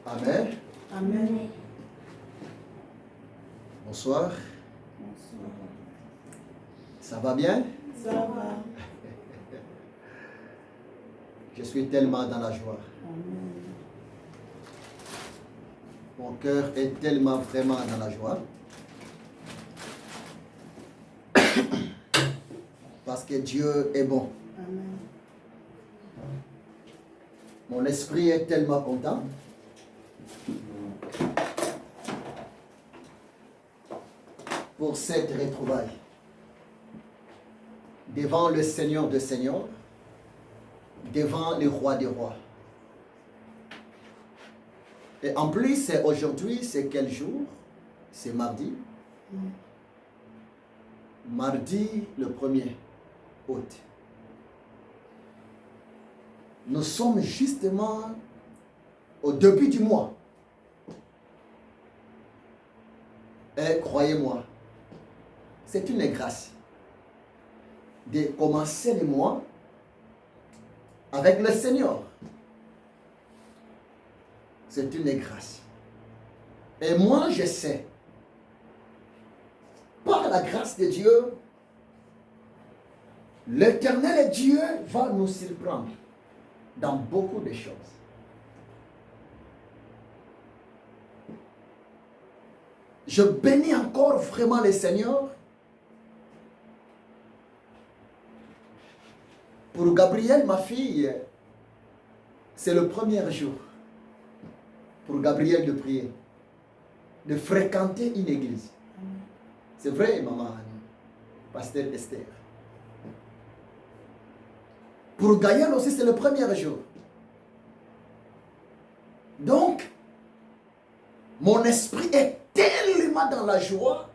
Amen. Amen. Bonsoir. Bonsoir. Ça va bien? Ça va. Je suis tellement dans la joie. Amen. Mon cœur est tellement vraiment dans la joie. Parce que Dieu est bon. Amen. Mon esprit est tellement content. Pour cette retrouvaille. Devant le Seigneur des Seigneurs. Devant le Roi des Rois. Et en plus, aujourd'hui, c'est quel jour? C'est mardi. Mardi le 1er août. Nous sommes justement au début du mois. Et croyez-moi, c'est une grâce de commencer le mois avec le Seigneur. C'est une grâce. Et moi, je sais, par la grâce de Dieu, l'Éternel Dieu va nous surprendre dans beaucoup de choses. Je bénis encore vraiment le Seigneur pour Gabrielle, ma fille. C'est le premier jour pour Gabrielle de prier, de fréquenter une église. C'est vrai, maman Annie, pasteur Esther. Pour Gaël aussi, c'est le premier jour. Donc, mon esprit est tellement dans la joie.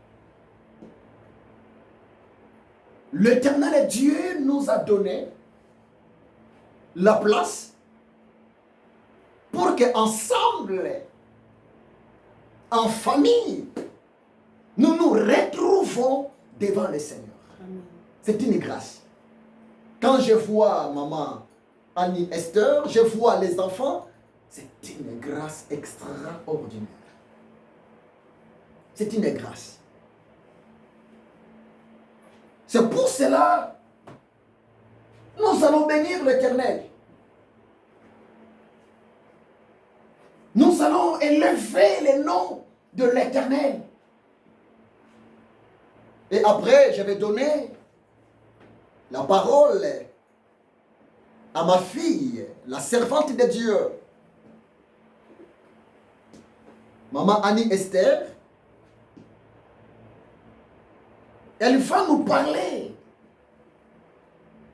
L'Éternel Dieu nous a donné la place pour qu'ensemble, en famille, nous nous retrouvons devant le Seigneur. C'est une grâce. Quand je vois maman Annie Esther, je vois les enfants, c'est une grâce extraordinaire. C'est une grâce. C'est pour cela nous allons bénir l'Éternel. Nous allons élever le nom de l'Éternel. Et après, je vais donner la parole à ma fille, la servante de Dieu, maman Annie Esther. Elle va nous parler.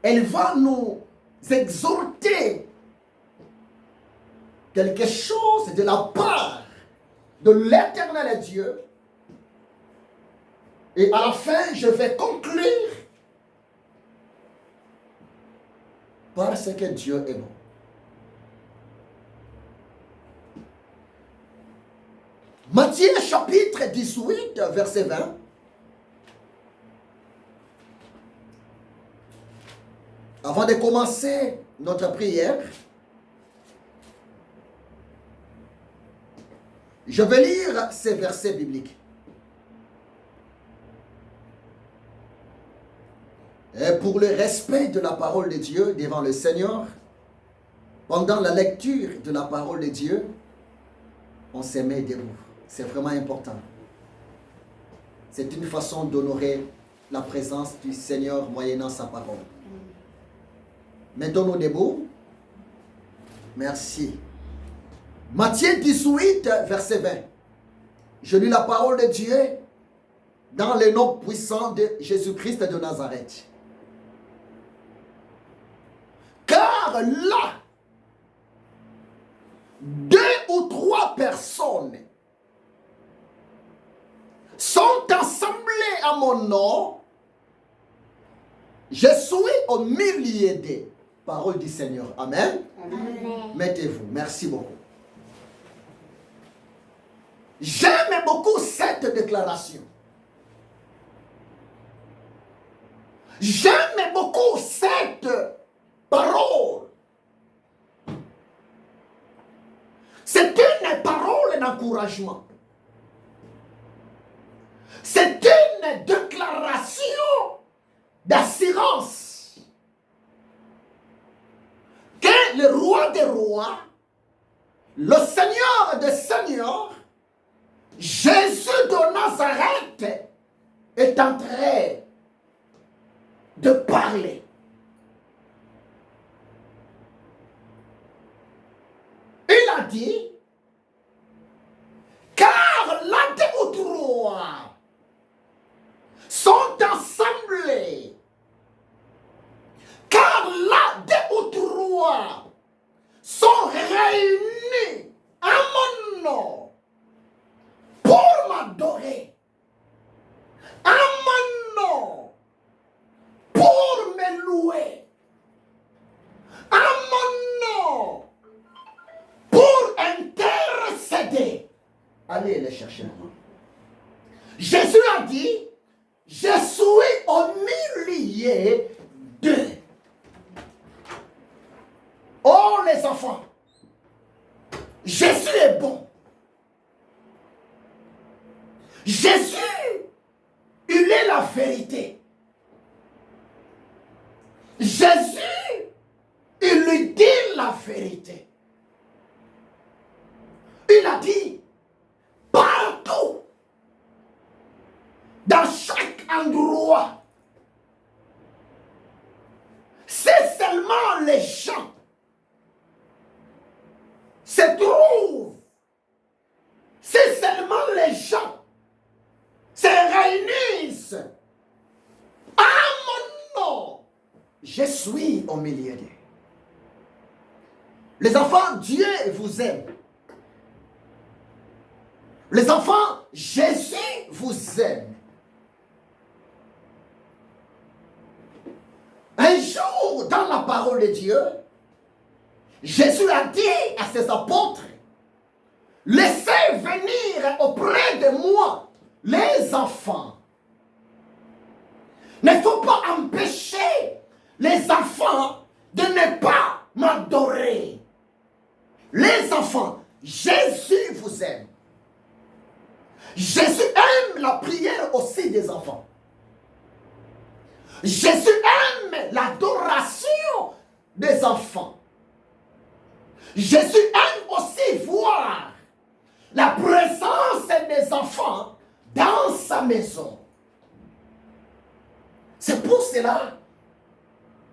Elle va nous exhorter quelque chose de la part de l'Éternel Dieu. Et à la fin, je vais conclure parce que Dieu est bon. Matthieu chapitre 18, verset 20. Avant de commencer notre prière, je vais lire ces versets bibliques. Et pour le respect de la parole de Dieu devant le Seigneur, pendant la lecture de la parole de Dieu, on se met debout. C'est vraiment important. C'est une façon d'honorer la présence du Seigneur moyennant sa parole. Mettons-nous debout. Merci. Matthieu 18, verset 20. Je lis la parole de Dieu dans le nom puissant de Jésus-Christ de Nazareth. Car là, 2 ou 3 personnes sont assemblées à mon nom, je suis au milieu d'eux. Parole du Seigneur. Amen. Amen. Mettez-vous. Merci beaucoup. J'aime beaucoup cette déclaration. J'aime beaucoup cette parole. C'est une parole d'encouragement. C'est une déclaration d'assurance que le roi des rois, le Seigneur des seigneurs, Jésus de Nazareth est en train de parler. Il a dit, car là des droits sont assemblés, car là des droits sont réunis à mon nom pour m'adorer, à mon nom pour me louer, à mon nom pour intercéder. Allez les chercher. Jésus a dit, je suis au milieu d'eux. Oh les enfants, Jésus est bon. Jésus, il est la vérité. Jésus, il lui dit la vérité. Il a dit, partout, dans chaque endroit, c'est seulement les gens se trouvent, c'est seulement les gens se réunissent à mon nom. Je suis au milieu d'eux. Les enfants, Dieu vous aime. Les enfants, Jésus vous aime. Un jour, dans la parole de Dieu, Jésus a dit à ses apôtres, laissez venir auprès de moi les enfants. Il ne faut pas empêcher les enfants de ne pas m'adorer. Les enfants, Jésus vous aime. Jésus aime la prière aussi des enfants. Jésus aime l'adoration des enfants. Jésus aime aussi voir la présence des enfants dans sa maison. C'est pour cela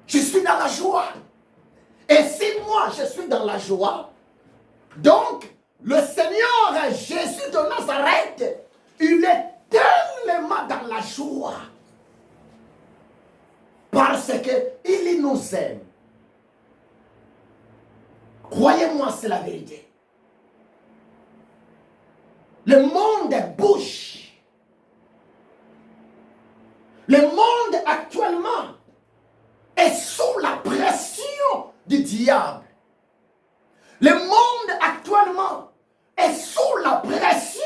que je suis dans la joie. Et si moi je suis dans la joie, donc le Seigneur Jésus de Nazareth, il est tellement dans la joie. Parce qu'il nous aime. Croyez-moi, c'est la vérité. Le monde bouge. Le monde actuellement est sous la pression du diable. Le monde actuellement est sous la pression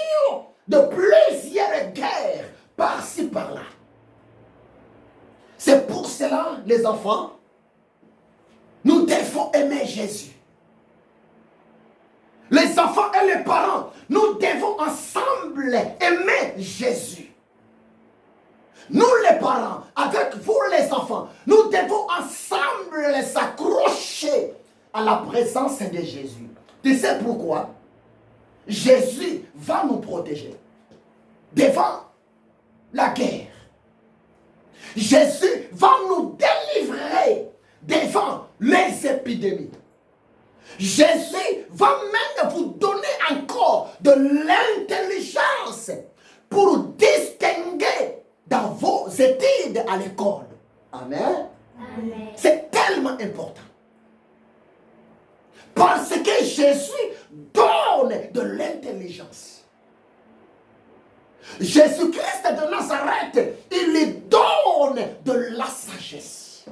de plusieurs guerres par-ci par-là. C'est pour cela, les enfants, nous devons aimer Jésus. Les enfants et les parents, nous devons ensemble aimer Jésus. Nous les parents, avec vous les enfants, nous devons ensemble s'accrocher à la présence de Jésus. Tu sais pourquoi? Jésus va nous protéger devant la guerre. Jésus va nous délivrer devant les épidémies. Jésus va même vous donner encore de l'intelligence pour distinguer dans vos études à l'école. Amen. Amen. C'est tellement important. Parce que Jésus donne de l'intelligence. Jésus-Christ de Nazareth, il lui donne de la sagesse.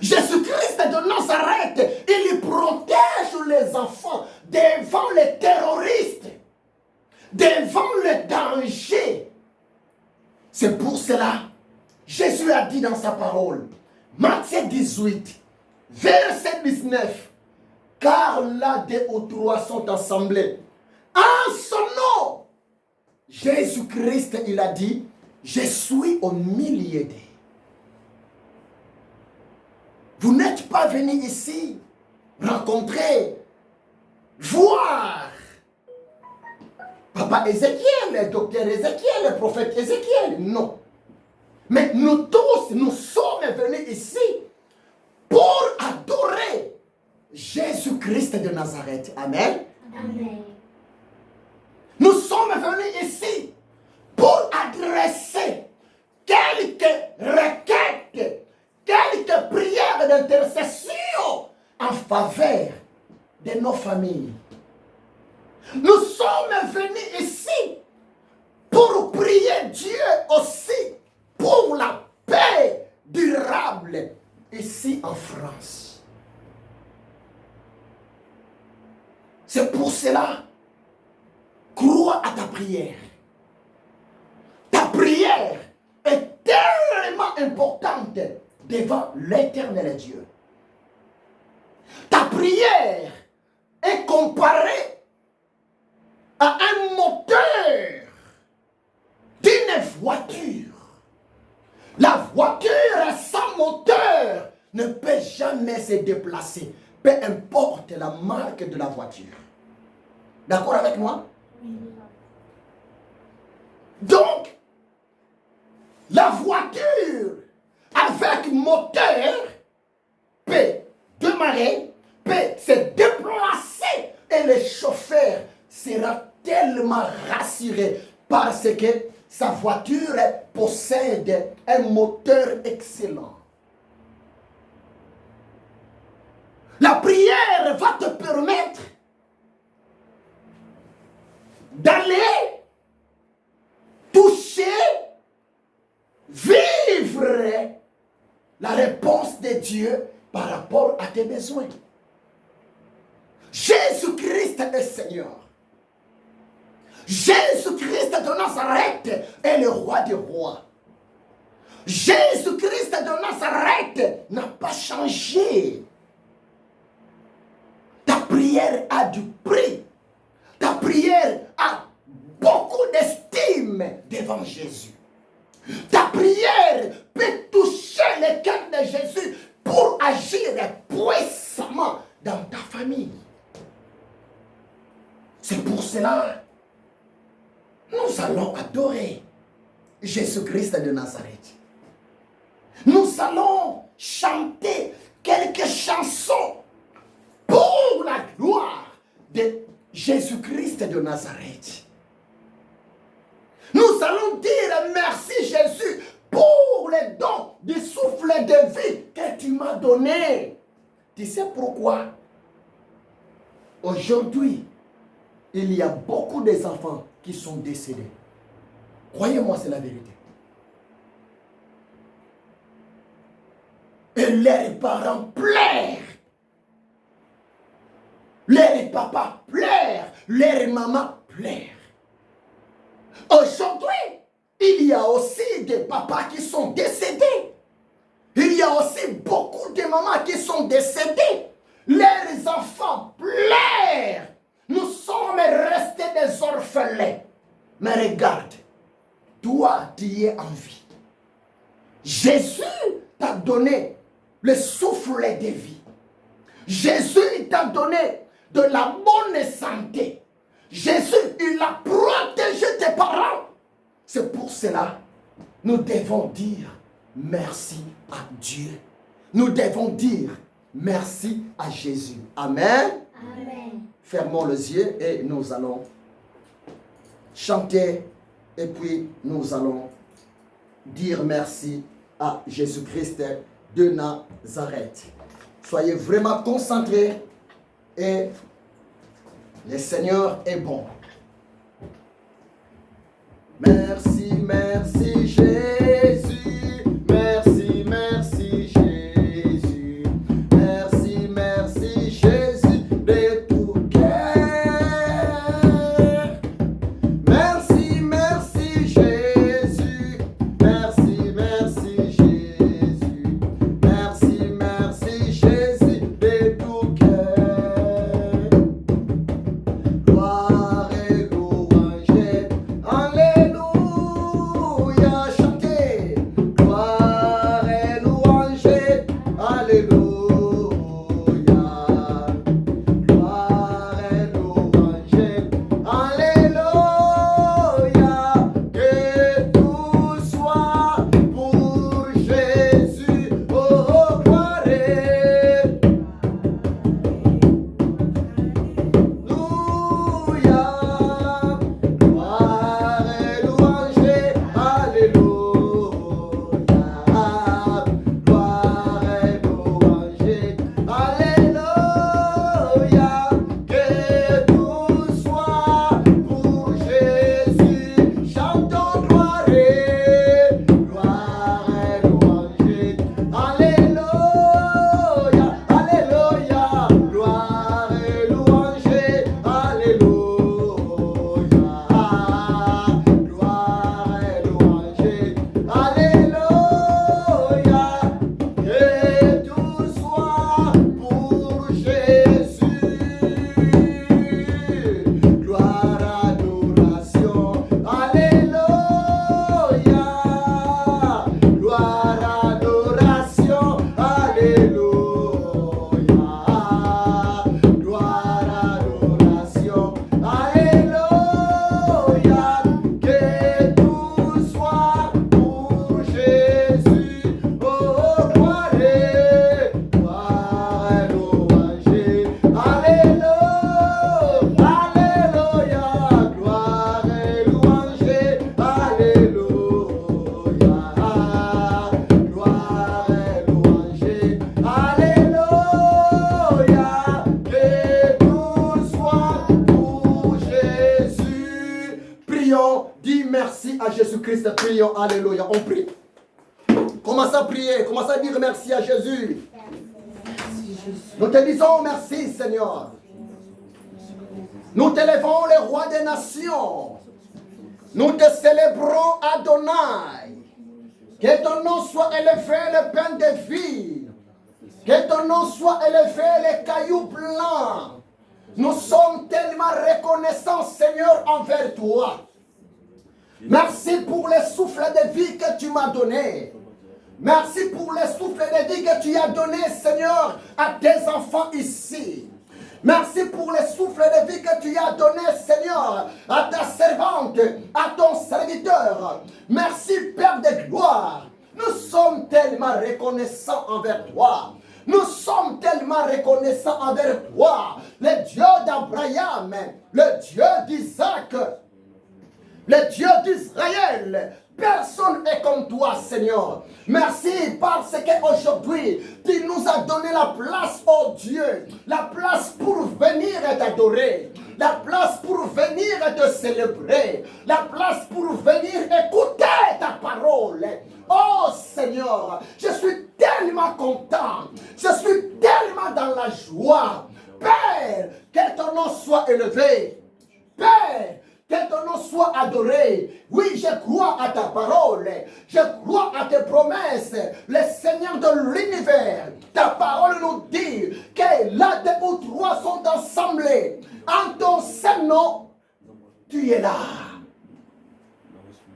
Jésus-Christ de Nazareth, il protège les enfants devant les terroristes, devant le danger. C'est pour cela, Jésus a dit dans sa parole, Matthieu 18, verset 19, car là 2 ou 3 sont assemblés en son nom. Jésus-Christ, il a dit, je suis au milieu d'eux. Vous n'êtes pas venu ici rencontrer, voir Papa Ézéchiel, le docteur Ézéchiel, le prophète Ézéchiel. Non. Mais nous tous, nous sommes venus ici pour adorer Jésus-Christ de Nazareth. Amen. Amen. Nous sommes venus ici pour adresser quelques requêtes, quelques prières d'intercession en faveur de nos familles. Nous sommes venus ici pour prier Dieu aussi pour la paix durable ici en France. C'est pour cela, crois à ta prière. Ta prière est tellement importante devant l'Éternel Dieu. Ta prière est comparée à un moteur d'une voiture. La voiture sans moteur ne peut jamais se déplacer, peu importe la marque de la voiture. D'accord avec moi? Donc, la voiture avec moteur peut démarrer, peut se déplacer et le chauffeur sera tellement rassuré parce que sa voiture possède un moteur excellent. La prière va te permettre d'aller toucher, vivre la réponse de Dieu par rapport à tes besoins. Jésus-Christ est Seigneur. Jésus-Christ de Nazareth est le roi des rois. Jésus-Christ de Nazareth n'a pas changé. Ta prière a du prix. Ta prière a beaucoup d'estime devant Jésus. Ta prière peut toucher le cœur de Jésus pour agir puissamment dans ta famille. C'est pour cela que nous allons adorer Jésus-Christ de Nazareth. Nous allons chanter quelques chansons pour la gloire de Jésus-Christ de Nazareth. Nous allons dire merci Jésus pour les dons du souffle de vie que tu m'as donné. Tu sais pourquoi? Aujourd'hui, il y a beaucoup d'enfants qui sont décédés. Croyez-moi, c'est la vérité. Et leurs parents pleurent. Leurs papas pleurent. Leurs mamans pleurent. Aujourd'hui, il y a aussi des papas qui sont décédés. Il y a aussi beaucoup de mamans qui sont décédées. Leurs enfants pleurent. Nous sommes restés des orphelins. Mais regarde, toi, tu es en vie. Jésus t'a donné le souffle de vie. Jésus t'a donné de la bonne santé. Jésus, il a protégé tes parents. C'est pour cela, nous devons dire merci à Dieu. Nous devons dire merci à Jésus. Amen. Amen. Fermons les yeux et nous allons chanter et puis nous allons dire merci à Jésus-Christ de Nazareth. Soyez vraiment concentrés et le Seigneur est bon. Merci, merci Jésus. Merci, merci Jésus. Merci, merci Jésus de tout cœur. Merci, merci Jésus. Merci, merci Jésus. Merci, merci Jésus de tout cœur. prions, alléluia, on prie. Commence à prier, commence à dire merci à Jésus. Nous te disons merci Seigneur. Nous t'élèvons le roi des nations. Nous te célébrons Adonai. Que ton nom soit élevé le pain de vie. Que ton nom soit élevé les cailloux blancs. Nous sommes tellement reconnaissants Seigneur envers toi. Merci pour le souffle de vie que tu m'as donné. Merci pour le souffle de vie que tu as donné, Seigneur, à tes enfants ici. Merci pour le souffle de vie que tu as donné, Seigneur, à ta servante, à ton serviteur. Merci, Père de gloire. Nous sommes tellement reconnaissants envers toi. Nous sommes tellement reconnaissants envers toi, le Dieu d'Abraham, le Dieu d'Isaac, le Dieu d'Israël. Personne n'est comme toi, Seigneur. Merci parce qu'aujourd'hui, tu nous as donné la place, oh Dieu. La place pour venir t'adorer. La place pour venir te célébrer. La place pour venir écouter ta parole. Oh Seigneur, je suis tellement content. Je suis tellement dans la joie. Père, que ton nom soit élevé. Père, que ton nom soit adoré. Oui, je crois à ta parole. Je crois à tes promesses. Le Seigneur de l'univers, ta parole nous dit que là deux ou trois sont assemblés en ton saint nom, tu es là.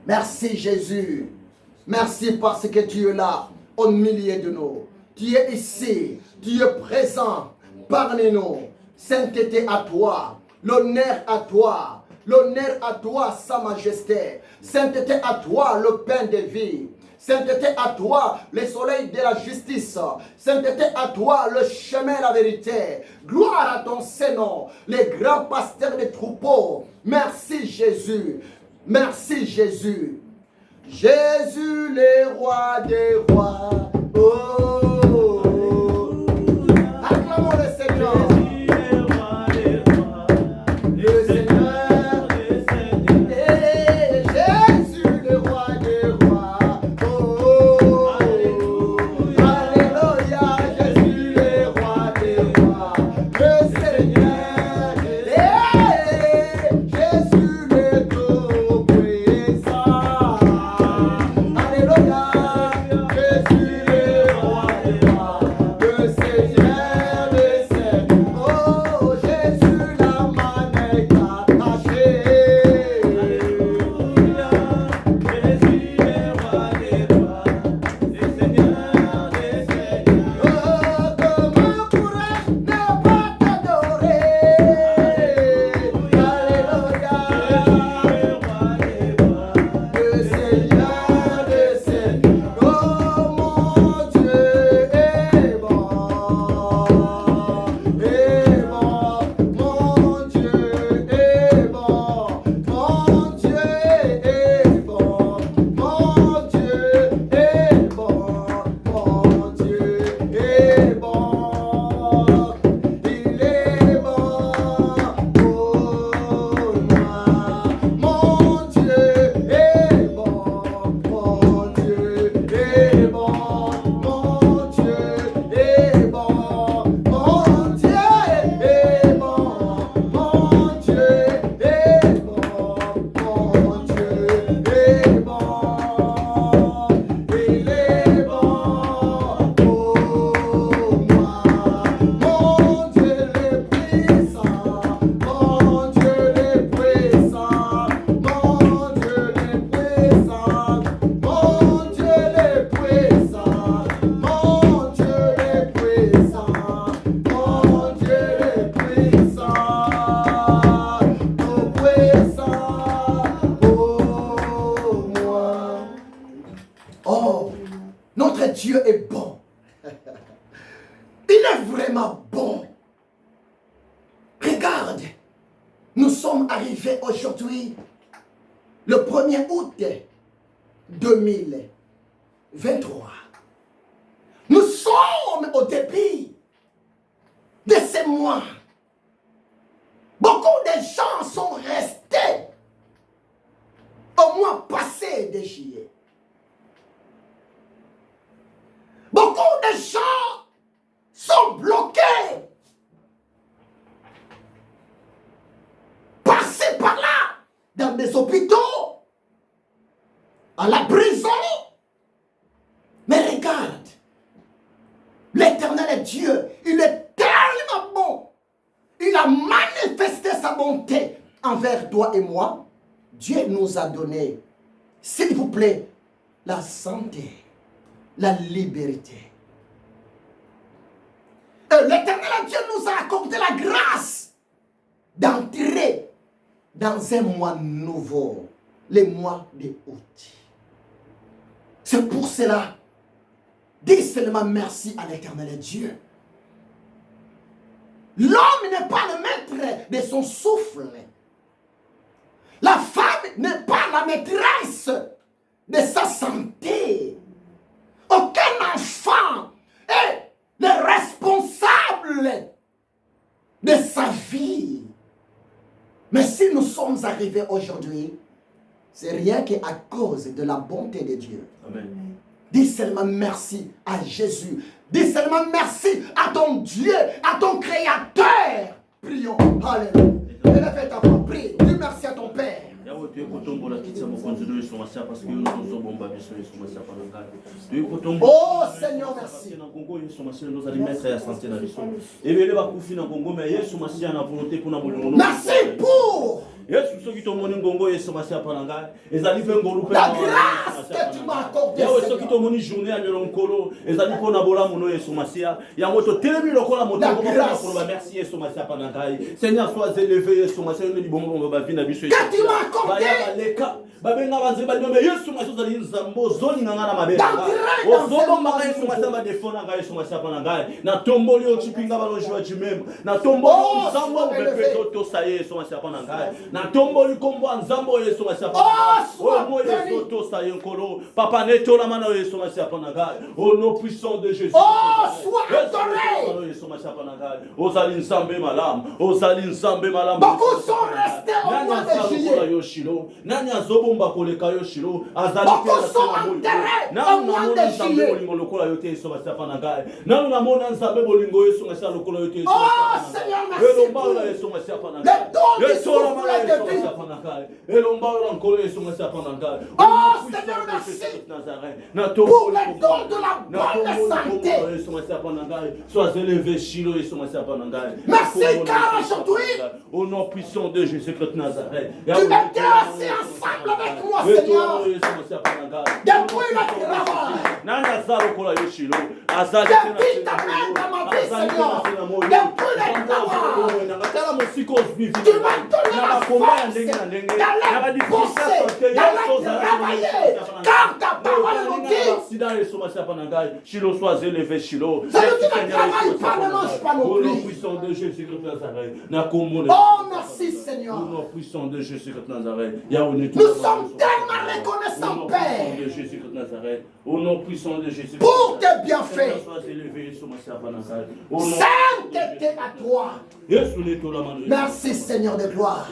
Merci Jésus. Merci parce que tu es là au milieu de nous. Tu es ici. Tu es présent parmi nous. Sainteté à toi. L'honneur à toi. L'honneur à toi, Sa Majesté. Sainteté à toi, le pain de vie. Sainteté à toi, le soleil de la justice. Sainteté à toi, le chemin de la vérité. Gloire à ton Saint-Nom, les grands pasteurs des troupeaux. Merci Jésus. Merci Jésus. Jésus, le roi des rois. Oh, acclamons le Seigneur. Dieu est bon. Il est vraiment bon. Regarde, nous sommes arrivés aujourd'hui, le 1er août 2023. Nous sommes au début de ces mois. Beaucoup de gens sont restés au mois passé de juillet. Beaucoup de gens sont bloqués. Par-ci, par-là, dans des hôpitaux, à la prison. Mais regarde, l'Éternel est Dieu. Il est tellement bon. Il a manifesté sa bonté envers toi et moi. Dieu nous a donné, s'il vous plaît, la santé, la liberté. Et l'Éternel Dieu nous a accordé la grâce d'entrer dans un mois nouveau, le mois de août. C'est pour cela, dis seulement merci à l'Éternel Dieu. L'homme n'est pas le maître de son souffle. La femme n'est pas la maîtresse de sa santé. Aucun enfant est le responsable de sa vie. Mais si nous sommes arrivés aujourd'hui, c'est rien qu'à cause de la bonté de Dieu. Amen. Dis seulement merci à Jésus. Dis seulement merci à ton Dieu, à ton Créateur. Prions. Alléluia. Élève ta voix, prie. Dis merci à ton Père. Oh Seigneur, merci. Merci pour la grâce que tu m'as accordée. Seigneur, sois élevé, que tu m'as Papa neto la mano yesu masiapananga. Au nom puissant de Jésus. Oh, sois adoré. Ozali nzambe malam. Ozali nzambe malam. Beaucoup sont restés au mois de juillet. Nani azobomba koleka yoshilo. Beaucoup sont enterrés au mois de juillet. Oh Seigneur, merci pour le don du souffle de vie. Oh Seigneur, merci pour le don de la bonne santé. Sois élevé, Chilo et son Merci car aujourd'hui, au nom puissant de Jésus-Christ de Nazareth, tu m'étais assis ensemble avec moi, Seigneur. Depuis le travail, depuis ta main dans ma vie, Seigneur. Depuis le travail, tu m'as donné la force d'aller bosser, d'aller travailler. Car ta parole nous dit, Chilo, sois élevé, Chilo. celui qui ne travaille pas ne mange pas non Au nom plus. puissant de Jésus-Christ de Nazareth. Oh, merci Seigneur. Au nom puissant de Jésus-Christ de Nazareth. Nous sommes tellement reconnaissants, Père, Au nom puissant de Jésus. pour tes bienfaits. Sainteté à toi. Merci Seigneur de gloire.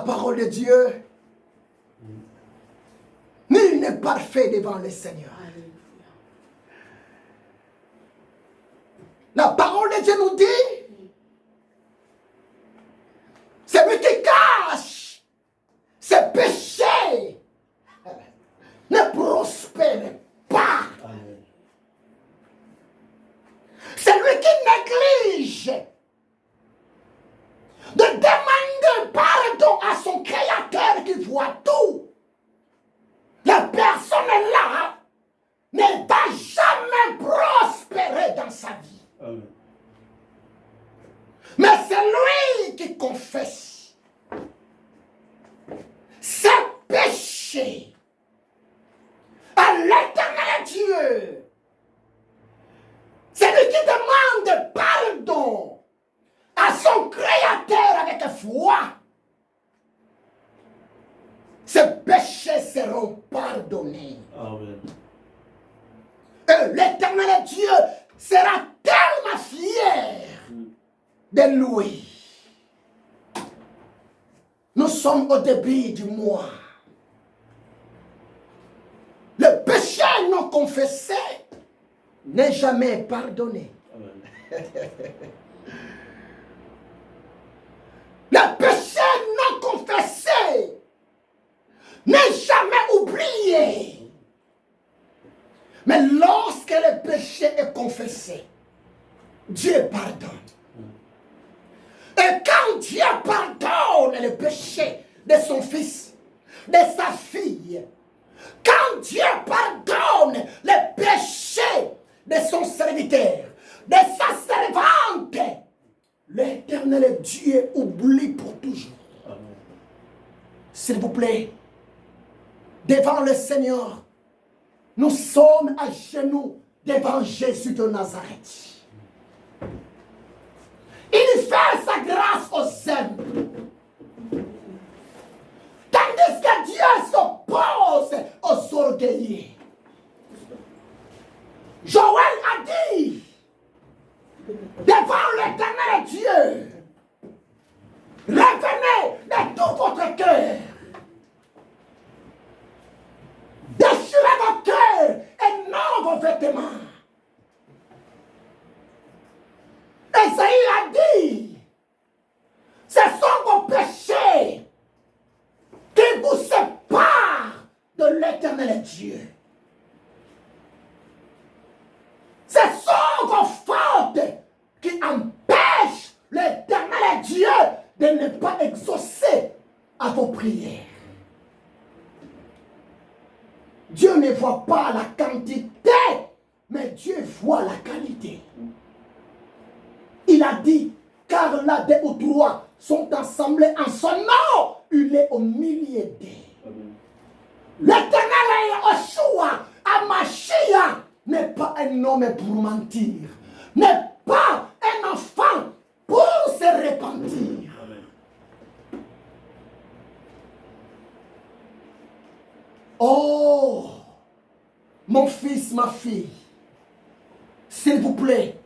parole de Dieu, nul n'est parfait devant le Seigneur. La parole de Dieu nous dit, celui qui cache ses péchés ne prospère pas. Amen. Celui qui néglige de demander pardon à son Créateur qui voit tout, la personne là ne va jamais prospérer dans sa vie. Amen. Mais c'est lui qui confesse ses péchés à l'Éternel Dieu. C'est lui qui demande pardon à son Créateur avec foi. Ses péchés seront pardonnés. Amen. Et l'Éternel Dieu sera tellement fier de lui. Nous sommes au début du mois. Le péché non confessé n'est jamais pardonné. Amen. Le péché non confessé n'est jamais oublié. Mais lorsque le péché est confessé, Dieu pardonne. Et quand Dieu pardonne le péché de son fils, de sa fille, quand Dieu pardonne le péché de son serviteur, de sa servante, l'Éternel Dieu oublie pour toujours. Amen. S'il vous plaît, devant le Seigneur, nous sommes à genoux devant Jésus de Nazareth. Il fait sa grâce aux simples. Tandis que Dieu s'oppose aux orgueilleux. Joël a dit, devant l'Éternel Dieu, revenez de tout votre cœur. Déchirez vos cœurs et non vos vêtements. Esaïe a dit, ce sont vos péchés qui vous séparent de l'Éternel Dieu. Ce sont vos fautes qui empêchent l'Éternel Dieu de ne pas exaucer à vos prières. Dieu ne voit pas la quantité, mais Dieu voit la qualité. Il a dit, car là, 2 ou 3 sont assemblés en son nom, il est au milieu d'eux. L'Éternel est Yeshua, Amashia, n'est pas un homme pour mentir, n'est pas un enfant pour se repentir. Amen. Oh, mon fils, ma fille, s'il vous plaît,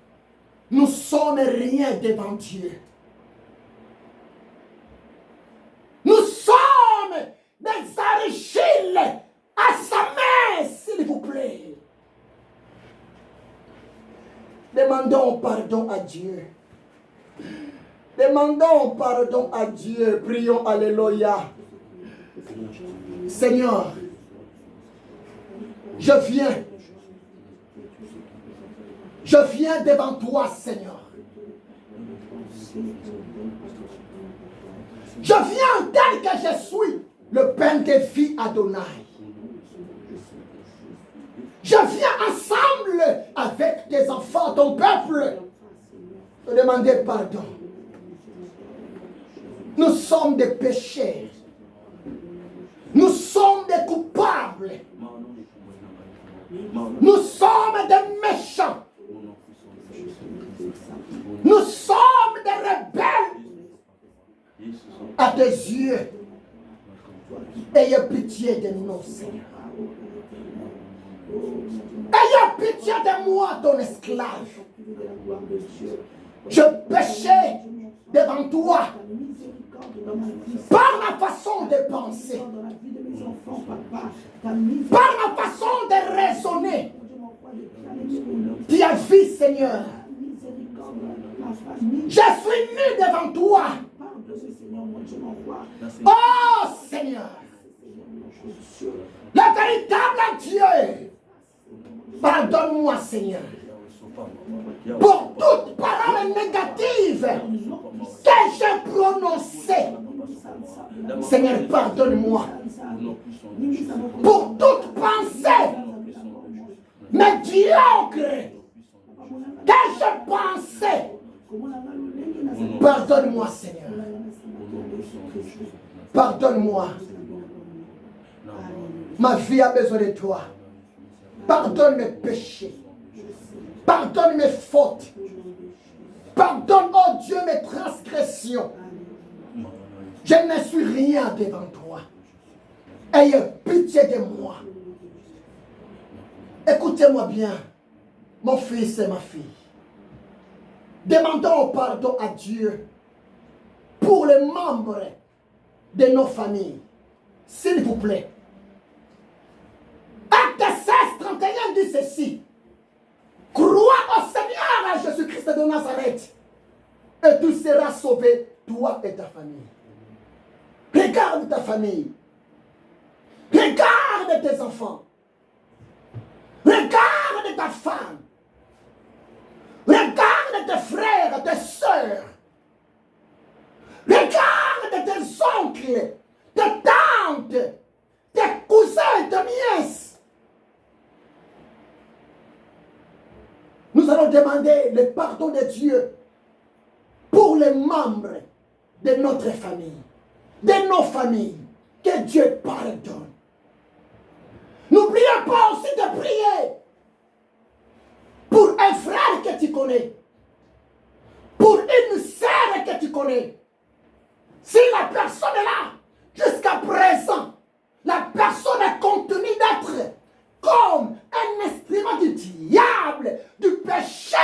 nous sommes rien devant Dieu. Nous sommes des argiles à sa main, s'il vous plaît. Demandons pardon à Dieu. Demandons pardon à Dieu. Prions, alléluia. Seigneur, je viens. Je viens devant toi, Seigneur. Je viens tel que je suis, le pain de vie Adonai. Je viens ensemble avec tes enfants, ton peuple, te demander pardon. Nous sommes des pécheurs. Nous sommes des coupables. Nous sommes des méchants. Nous sommes des rebelles à tes yeux. Ayez pitié de nous, Seigneur. Ayez pitié de moi, ton esclave. Je péchais devant toi. par ma façon de penser, par ma façon de raisonner. Tu as vu, Seigneur. Je suis nu devant toi. Oh Seigneur, le véritable Dieu, pardonne-moi Seigneur pour toute parole négative que j'ai prononcée. Seigneur, pardonne-moi pour toute pensée médiocre que je pensais. Pardonne-moi, Seigneur. Pardonne-moi. Ma vie a besoin de toi. Pardonne mes péchés. Pardonne mes fautes. Pardonne, oh Dieu, mes transgressions. Je ne suis rien devant toi. Ayez pitié de moi. Écoutez-moi bien, mon fils et ma fille. Demandons pardon à Dieu pour les membres de nos familles. S'il vous plaît. Acte 16:31 dit ceci. Crois au Seigneur à Jésus-Christ de Nazareth et tu seras sauvé, toi et ta famille. Regarde ta famille. Regarde tes enfants. Regarde ta femme. Regarde tes frères, tes sœurs. Regarde tes oncles, tes tantes, tes cousins, tes nièces. Nous allons demander le pardon de Dieu pour les membres de notre famille, de nos familles. Que Dieu pardonne. N'oubliez pas aussi de prier pour un frère que tu connais, pour une sœur que tu connais. Si la personne est là, jusqu'à présent, la personne est contenue d'être comme un instrument du diable, du péché.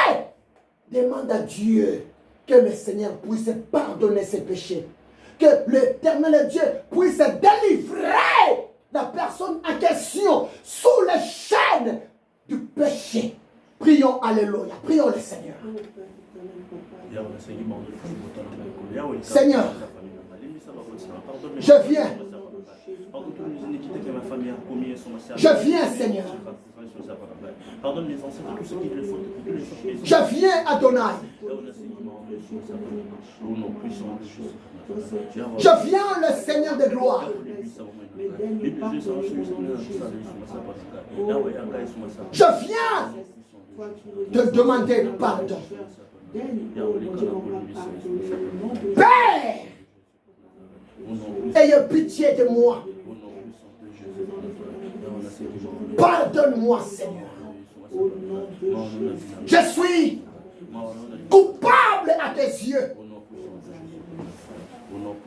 Demande à Dieu que le Seigneur puisse pardonner ses péchés. Que l'Éternel Dieu puisse délivrer la personne en question sous les chaînes du péché. Prions, alléluia. Prions le Seigneur. Seigneur, je viens. Je viens, Seigneur. Pardonne mes ancêtres, tous ceux qui te font. Je viens, Adonai. Je viens, le Seigneur de gloire. Je viens te demander pardon. Père, ayez pitié de moi. Pardonne-moi, Seigneur. Je suis coupable à tes yeux.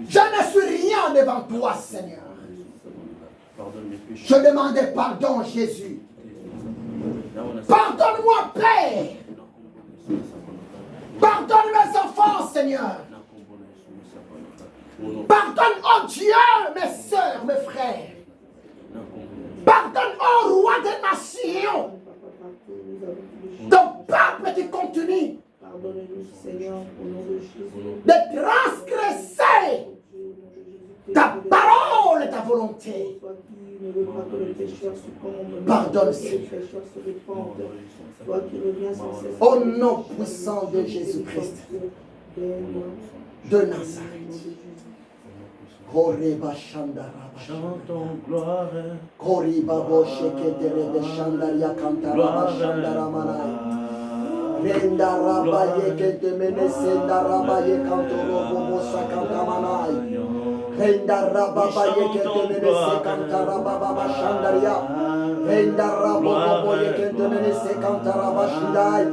Je ne suis rien devant toi, Seigneur. Je demande pardon, Jésus. Pardonne-moi, Père. Pardonne mes enfants, Seigneur. Pardonne, oh Dieu, mes soeurs, mes frères. Pardonne, oh roi des nations. Ton peuple qui continue de transgresser ta parole et ta volonté. Pardonne, Seigneur. Au nom puissant de Jésus-Christ de Nazareth. Chantons gloire. Koriba bosheke terebe shandaria kantaraba shandaramana. Renda rabaye kete menese darabaye kantoro bobo sakantamanai. Renda rabaye kete menese kantaraba baba shandaria. Renda rabaye kete menese kantaraba shandai.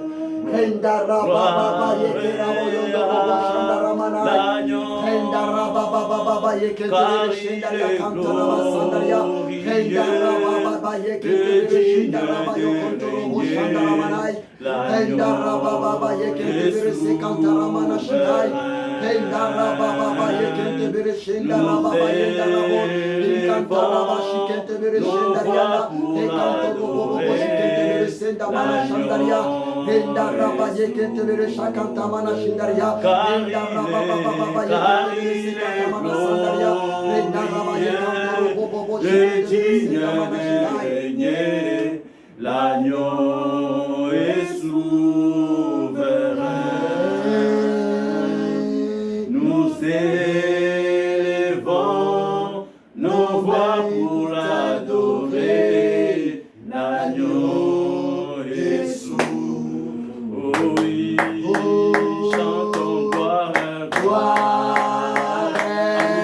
Renda rabaye kete raboyo bobo shandaramanai. Renda rabaye kete menese shandaria kantaraba sandaria. Renda rabaye kete menese shandaria. Shandaramanai. Endara Baba Yekente Berese Kantaramana Shinai. Endara Baba Yekente Bereshinda Baba Yendarabo. Inkantara Bashikente Bereshindaria. Ekanto Bobo Shikente Beresenda Mana Shandaria. Endara Baba Yekente Beresakanta Mana Shindaria. Endara Baba Yekente Beresenda Mana Sandaria. Endara Baba Yekanto Bobo Shikente Beresenda Mana Shinai. L'agneau est souverain. Nous élevons nos voix pour l'adorer. L'agneau est souverain. Oh oui, chantons gloire, gloire,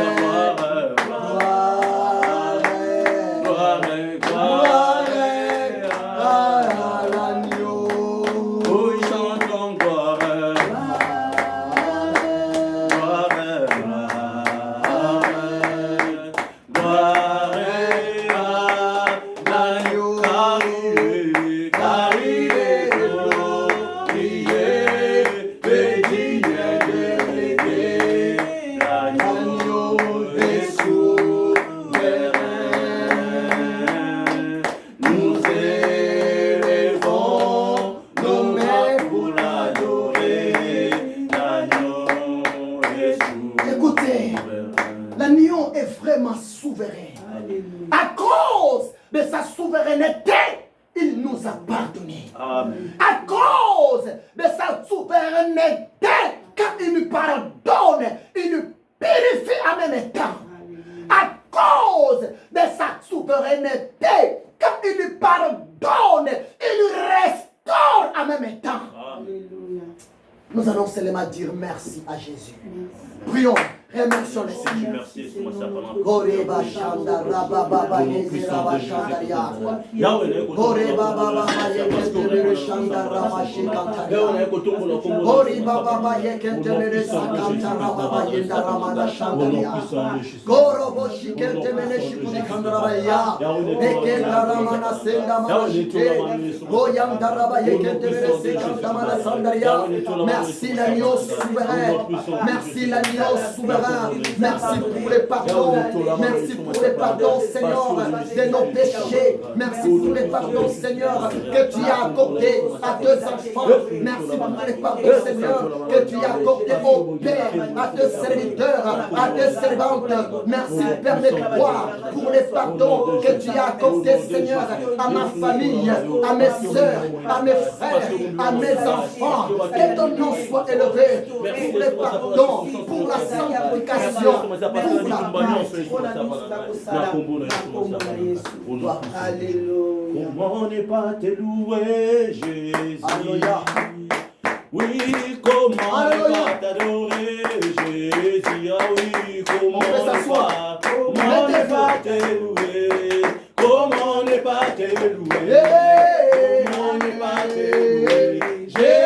gloire, gloire. L'agneau est vraiment souverain. À cause de sa souveraineté, il nous a pardonné. À cause de sa souveraineté, quand il nous pardonne, il nous purifie en même temps. À cause de sa souveraineté, quand il nous pardonne, il nous restaure en même temps. Nous allons seulement dire merci à Jésus. Prions. Remercions le Seigneur. Merci, Goreba Shanda Rababa Yezeraba Shandaria. Goreba Baba Yekentele Shanda Raba Shikantaria. Goreba Baba Yekentele Sakanta Rababa Yenda Ramana Shandaria. Gorobo Shikentele Shikunikandravaya. Ekenda Ramana Senda Manashite. Goyanda Raba Yekentele Sekanta Mana Sandaria. Merci l'agneau souverain. Merci l'agneau souverain. Merci pour les pardons. Merci pour les pardons, Seigneur, de nos péchés. Merci pour les pardons, Seigneur, que tu as accordé à deux enfants. Merci pour les pardons, Seigneur, que tu as accordé au Père, à deux serviteurs, à deux servantes. Merci, Père de gloire, pour les pardons que tu as accordé, Seigneur, à ma famille, à mes soeurs, à mes frères, à mes enfants. Que ton nom soit élevé pour les pardons, pour la sanctification. Comment ne pas te louer, Jésus? Oui, comment ne pas t'adorer, Jésus? Ah oui, comment ne pas te louer? Comment ne pas te louer? Comment ne pas te louer, Jésus?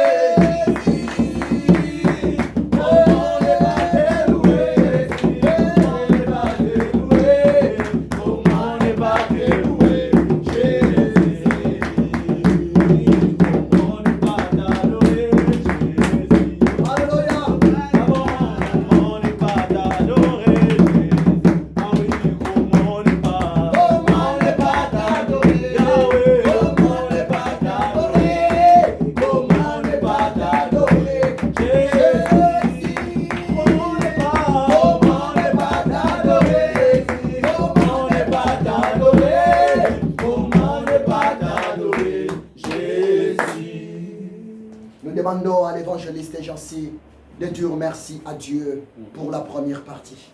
Demandons à l'évangéliste Jancy de dire merci à Dieu pour la première partie.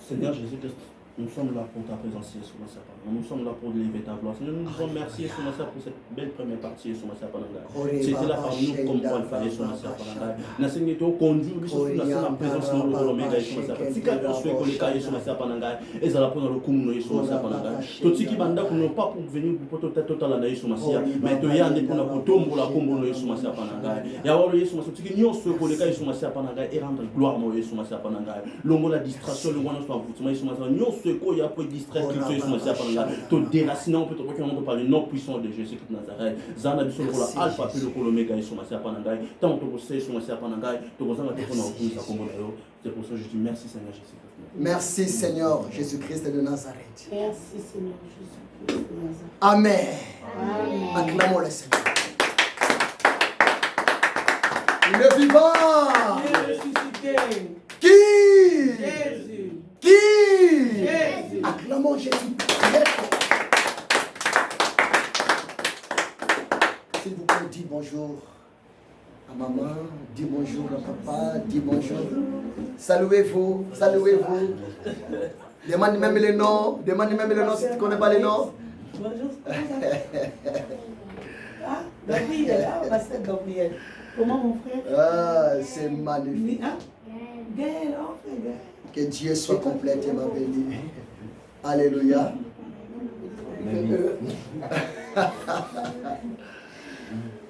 Seigneur Jésus-Christ, nous sommes là pour ta présence sur ma sapin. Nous sommes là pour lever ta gloire. Seigneur, nous nous remercions sur ma sapin pour cette belle première partie sur ma sapin. C'était là parmi nous comme quoi il fallait sur ma sapin. Nous sommes là conduit sur la présence de l'Oméga sur ma sapin. Si quelqu'un souhaite que les cas sur ma sapin, et ça va prendre le coup sur ma sapin. Tout ce qui va nous pas pour venir pour tout total sur ma sapin, mais tu y a des pour tomber la combo sur ma sapin. Il y a aussi sur ma sapin qui n'y a sur les cas sur ma sapin et rendre gloire sur ma sapin. L'homme la distraction, le one sur ma sapin. secours, il y a pour distraire qui tu es sur le Seigneur. Te déraciner, on peut te reconnaître par le nom puissant de Jésus-Christ de Nazareth. Zana biso pour la alpha, puis le colomé sur le Seigneur Panangai. Tant que tu sais sur le Seigneur Panangai, tu vas te faire un c'est pour ça que je dis merci Seigneur Jésus-Christ. Merci Seigneur Jésus-Christ de Nazareth. Merci Seigneur Jésus-Christ de Nazareth. Amen. Amen. Acclamons le Seigneur. Le vivant. Dieu ressuscité. Qui? Jésus. Qui? Jésus. Acclamons Jésus. S'il vous plaît, dis bonjour à maman, dis bonjour à papa, dis bonjour. Saluez-vous, saluez-vous. Demande même les noms, demande même les noms si tu ne connais pas les noms. Bonjour. Ah, Gabriel, c'est Gabriel. Comment mon frère? Ah, c'est magnifique. Hein? Gaël, oh frère Gaël. Que Dieu soit complètement béni. Alléluia.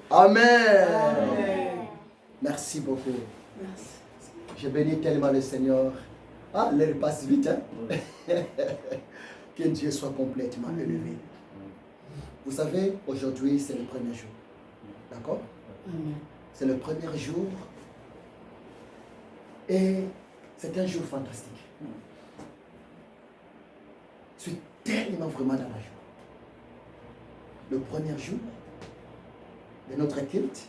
Amen. Merci beaucoup. Merci. Je bénis tellement le Seigneur. Ah, l'heure passe vite. Hein? Que Dieu soit complètement élevé. Vous savez, aujourd'hui, c'est le premier jour. D'accord? Amen. C'est le premier jour. Et c'est un jour fantastique. Je suis tellement vraiment dans la joie. Le premier jour de notre culte,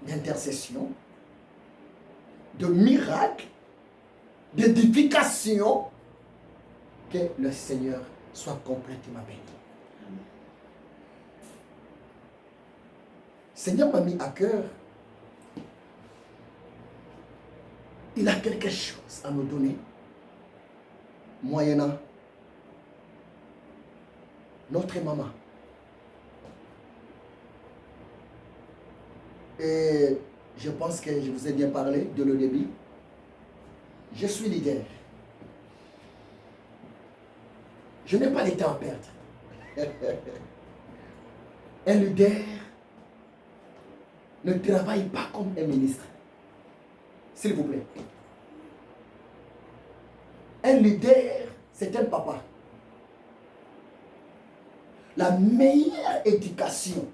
d'intercession, de miracle, d'édification, que le Seigneur soit complètement béni. Le Seigneur m'a mis à cœur. Il a quelque chose à nous donner, moyennant notre maman. Et je pense que je vous ai bien parlé de le début. Je suis leader. Je n'ai pas le temps à perdre. Un leader ne travaille pas comme un ministre. S'il vous plaît. Un leader, c'est un papa. La meilleure éducation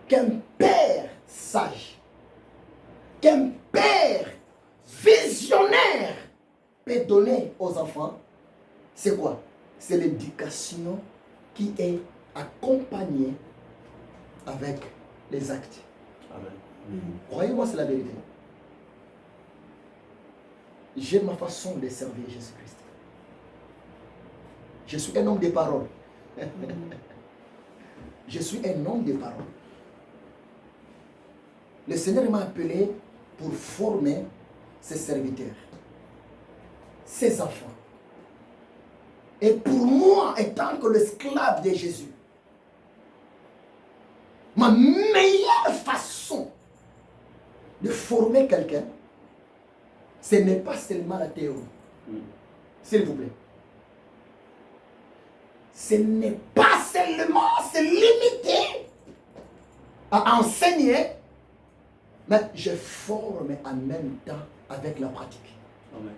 qu'un père sage, qu'un père visionnaire peut donner aux enfants, c'est quoi? C'est l'éducation qui est accompagnée avec les actes. Amen. Croyez-moi, c'est la vérité. J'ai ma façon de servir Jésus-Christ. Je suis un homme de parole. Je suis un homme de parole. Le Seigneur m'a appelé pour former ses serviteurs, ses enfants. Et pour moi, étant que l'esclave de Jésus, ma meilleure façon de former quelqu'un, ce n'est pas seulement la théorie. S'il vous plaît. Ce n'est pas seulement se limiter à enseigner, mais je forme en même temps avec la pratique. Amen.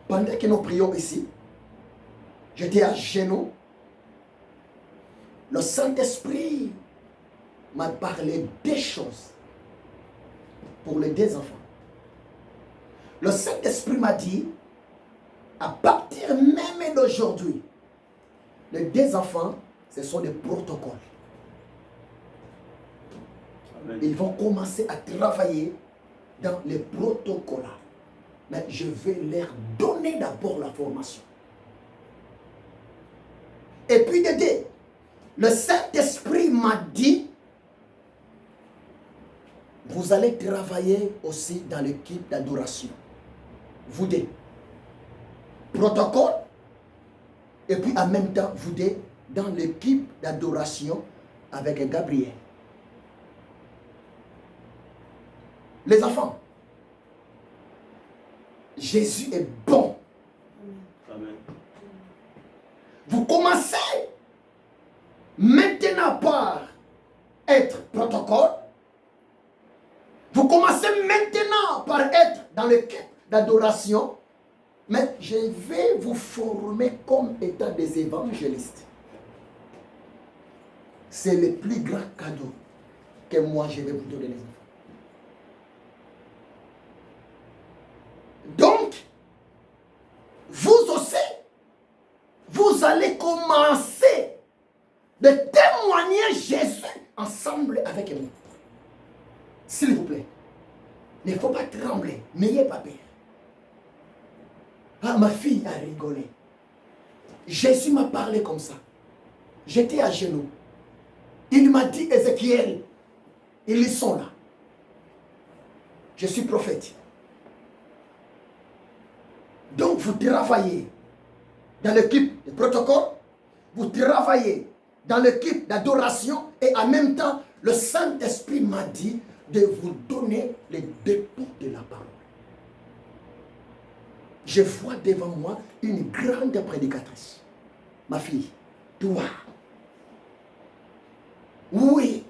Pendant que nous prions ici, j'étais à genoux. Le Saint-Esprit m'a parlé des choses pour les deux enfants. Le Saint-Esprit m'a dit, à partir même d'aujourd'hui, les deux enfants, ce sont des protocoles. Amen. Ils vont commencer à travailler dans les protocoles. Mais je vais leur donner d'abord la formation. Et puis de deux, le Saint-Esprit m'a dit, vous allez travailler aussi dans l'équipe d'adoration. Vous deux. Protocole. Et puis en même temps, vous deux, dans l'équipe d'adoration avec Gabriel. Les enfants, Jésus est bon. Amen. Vous commencez maintenant par être protocole. Vous commencez maintenant par être dans l'équipe d'adoration, mais je vais vous former comme étant des évangélistes. C'est le plus grand cadeau que moi je vais vous donner, les enfants. Donc, vous aussi, vous allez commencer de témoigner Jésus ensemble avec nous. S'il vous plaît, il ne faut pas trembler, n'ayez pas peur. Ah, ma fille a rigolé. Jésus m'a parlé comme ça. J'étais à genoux. Il m'a dit, Ézéchiel, ils sont là. Je suis prophète. Donc vous travaillez dans l'équipe de protocole, vous travaillez dans l'équipe d'adoration et en même temps, le Saint-Esprit m'a dit de vous donner les dépôts de la parole. Je vois devant moi une grande prédicatrice. Ma fille, toi. Oui.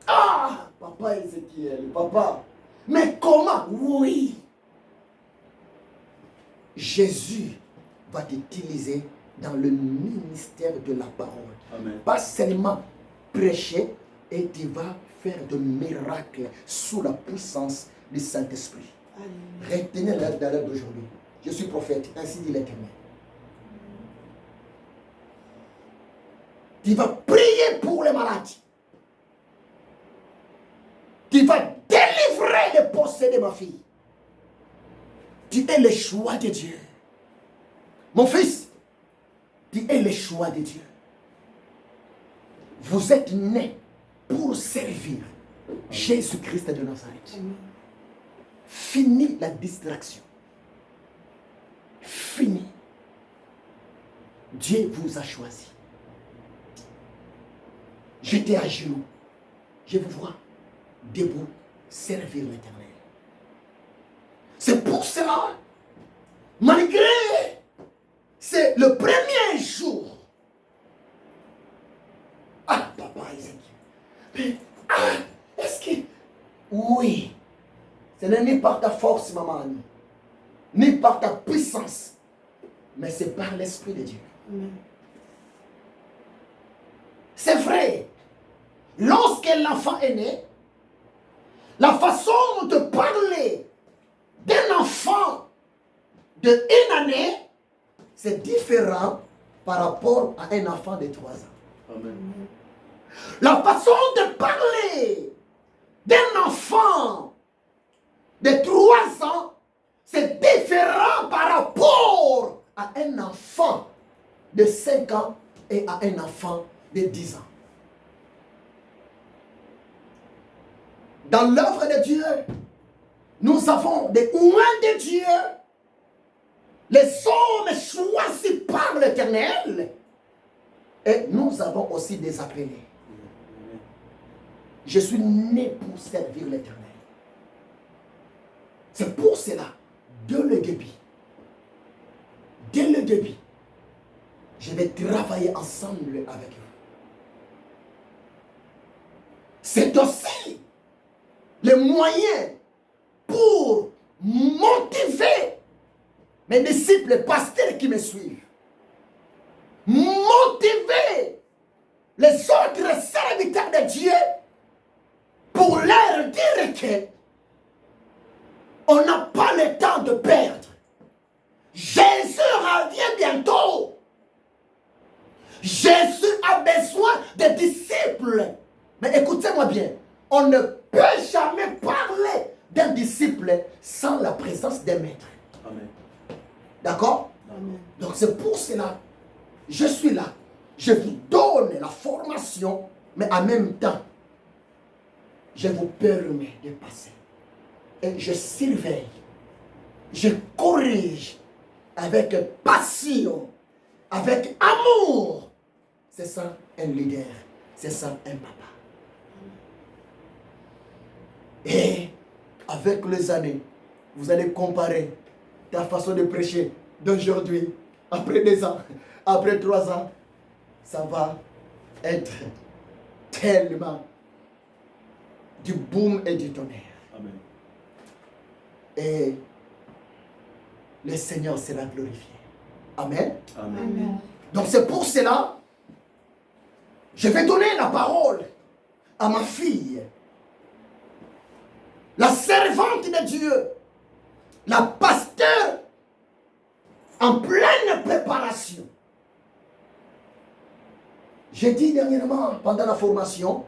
Ah, papa Ézéchiel, papa. Mais comment? Oui. Jésus va t'utiliser dans le ministère de la parole. Amen. Pas seulement prêcher, et tu vas faire de miracles sous la puissance du Saint-Esprit. Retenez la date d'aujourd'hui. Je suis prophète, ainsi dit l'Éternel. Tu vas prier pour les malades. Tu vas délivrer les possédés, ma fille. Tu es le choix de Dieu. Mon fils, tu es le choix de Dieu. Vous êtes nés pour servir Jésus-Christ de Nazareth. Fini la distraction. Fini. Dieu vous a choisi. J'étais à genoux. Je vous vois debout servir l'Éternel. C'est pour cela, malgré c'est le premier jour. Ah, papa Ézéchiel. Mais, est-ce que... Oui. Ce n'est ni par ta force, maman Annie, ni par ta puissance, mais c'est par l'Esprit de Dieu. C'est vrai. Lorsque l'enfant est né, la façon de parler d'un enfant de 1 année, c'est différent par rapport à un enfant de 3 ans. Amen. La façon de parler d'un enfant de 3 ans, c'est différent par rapport à un enfant de 5 ans et à un enfant de 10 ans. Dans l'œuvre de Dieu, nous avons des oins de Dieu, les hommes choisis par l'Éternel, et nous avons aussi des appelés. Je suis né pour servir l'Éternel. C'est pour cela, dès le début, je vais travailler ensemble avec eux. C'est aussi le moyen pour motiver mes disciples, les pasteurs qui me suivent. Motiver les autres serviteurs de Dieu pour leur dire que on n'a pas le temps de perdre. Jésus revient bientôt. Jésus a besoin de disciples. Mais écoutez-moi bien, on ne peut jamais parler d'un disciple sans la présence d'un maître. Amen. D'accord? Amen. Donc c'est pour cela, je suis là. Je vous donne la formation, mais en même temps, je vous permets de passer. Et je surveille, je corrige avec passion, avec amour. C'est ça un leader, c'est ça un papa. Et avec les années, vous allez comparer ta façon de prêcher d'aujourd'hui, après 2 ans, après 3 ans, ça va être tellement du boom et du tonnerre. Amen. Et le Seigneur sera glorifié. Amen. Amen. Donc c'est pour cela, je vais donner la parole à ma fille, la servante de Dieu, la pasteur en pleine préparation. J'ai dit dernièrement, pendant la formation,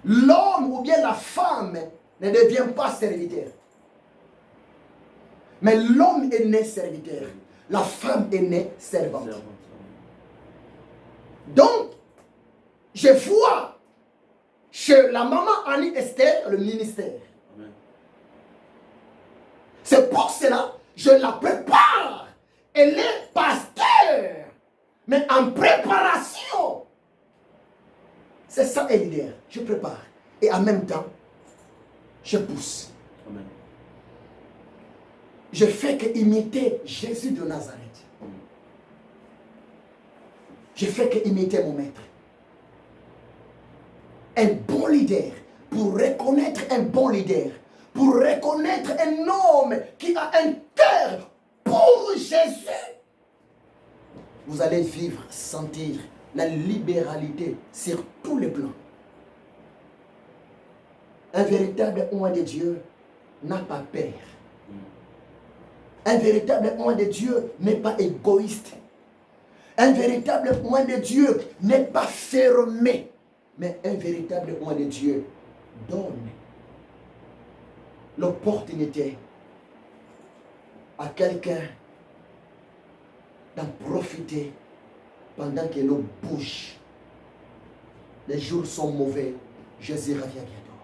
l'homme ou bien la femme ne devient pas serviteur. Mais l'homme est né serviteur. La femme est née servante. Donc, je vois chez la maman Annie Esther le ministère. Amen. C'est pour cela que je la prépare. Elle est pasteur, mais en préparation. C'est ça, elle leader. Je prépare. Et en même temps, je pousse. Amen. Je fais que imiter Jésus de Nazareth. Je fais que imiter mon maître. Un bon leader, pour reconnaître un bon leader, pour reconnaître un homme qui a un cœur pour Jésus, vous allez vivre, sentir la libéralité sur tous les plans. Un véritable homme de Dieu n'a pas peur. Un véritable homme de Dieu n'est pas égoïste. Un véritable homme de Dieu n'est pas fermé. Mais un véritable homme de Dieu donne l'opportunité à quelqu'un d'en profiter pendant que l'eau bouge. Les jours sont mauvais. Jésus revient bientôt.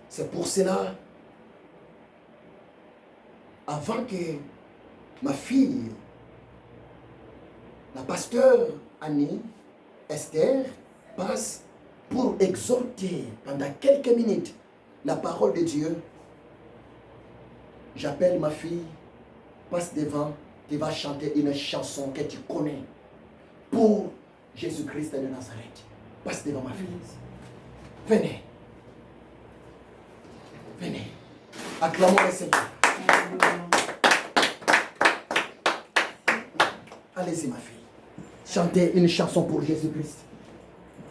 C'est pour cela, avant que ma fille, la pasteur Annie Esther, passe pour exhorter pendant quelques minutes la parole de Dieu, j'appelle ma fille, passe devant, tu vas chanter une chanson que tu connais pour Jésus-Christ de Nazareth. Passe devant ma fille. Venez. Venez. Acclamons le Seigneur. Allez-y, ma fille. Chantez une chanson pour Jésus-Christ.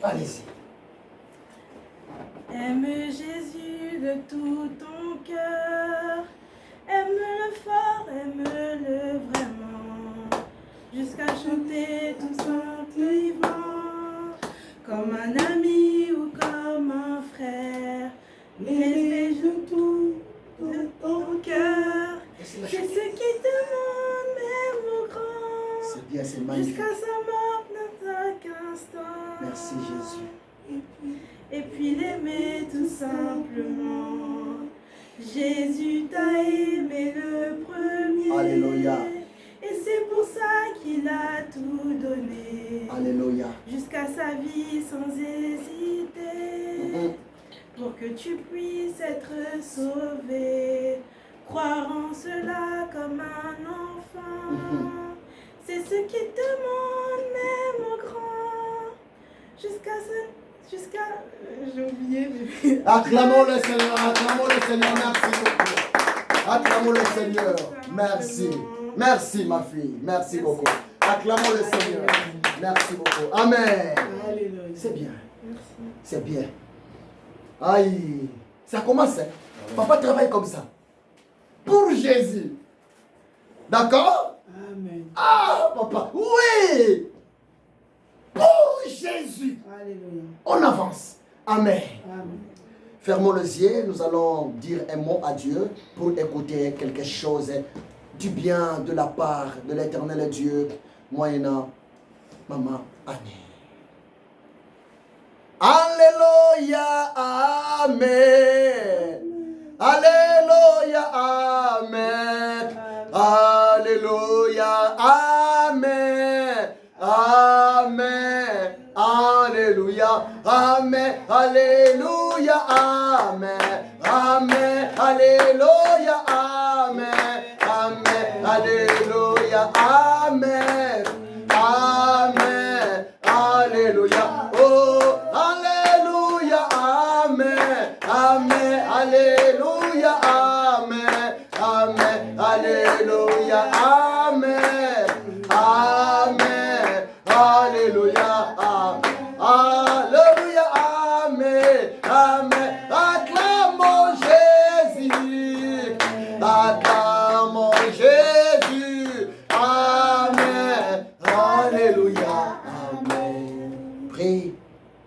Allez-y. Aime Jésus de tout ton cœur. Aime-le fort, aime-le vraiment. Jusqu'à chanter tout simplement. Comme un ami ou comme un frère. Aime de tout ton cœur. C'est ce qui demande même au grand. C'est bien, c'est magnifique. Jusqu'à sa mort dans chaque instant. Merci Jésus. Et puis l'aimer tout simplement. Jésus t'a aimé le premier. Alléluia. Et c'est pour ça qu'il a tout donné. Alléluia. Jusqu'à sa vie sans hésiter. Pour que tu puisses être sauvé. Croire en cela comme un enfant. C'est ce qui demande même au grand. Jusqu'à... j'ai oublié. Mais... Acclamons le Seigneur, merci beaucoup. Acclamons le Seigneur, merci. Merci ma fille, merci beaucoup. Acclamons le Seigneur, merci beaucoup. Amen. C'est bien, c'est bien. Aïe, ça commence, hein? Papa travaille comme ça. Pour Jésus. D'accord? Amen. Ah, papa, oui! Pour Jésus. Alléluia. On avance. Amen. Amen. Fermons les yeux, nous allons dire un mot à Dieu pour écouter quelque chose du bien de la part de l'éternel Dieu, moyennant Maman Annie. Alléluia, Amen. Alléluia, Amen. Alléluia, Amen. Amen. Alléluia, Amen. Alléluia, Amen. Amen. Alléluia, Amen. Amen. Alléluia, Amen. Amen. Alléluia. Oh, Alléluia, Amen. Amen. Alléluia, Amen. Amen. Alléluia.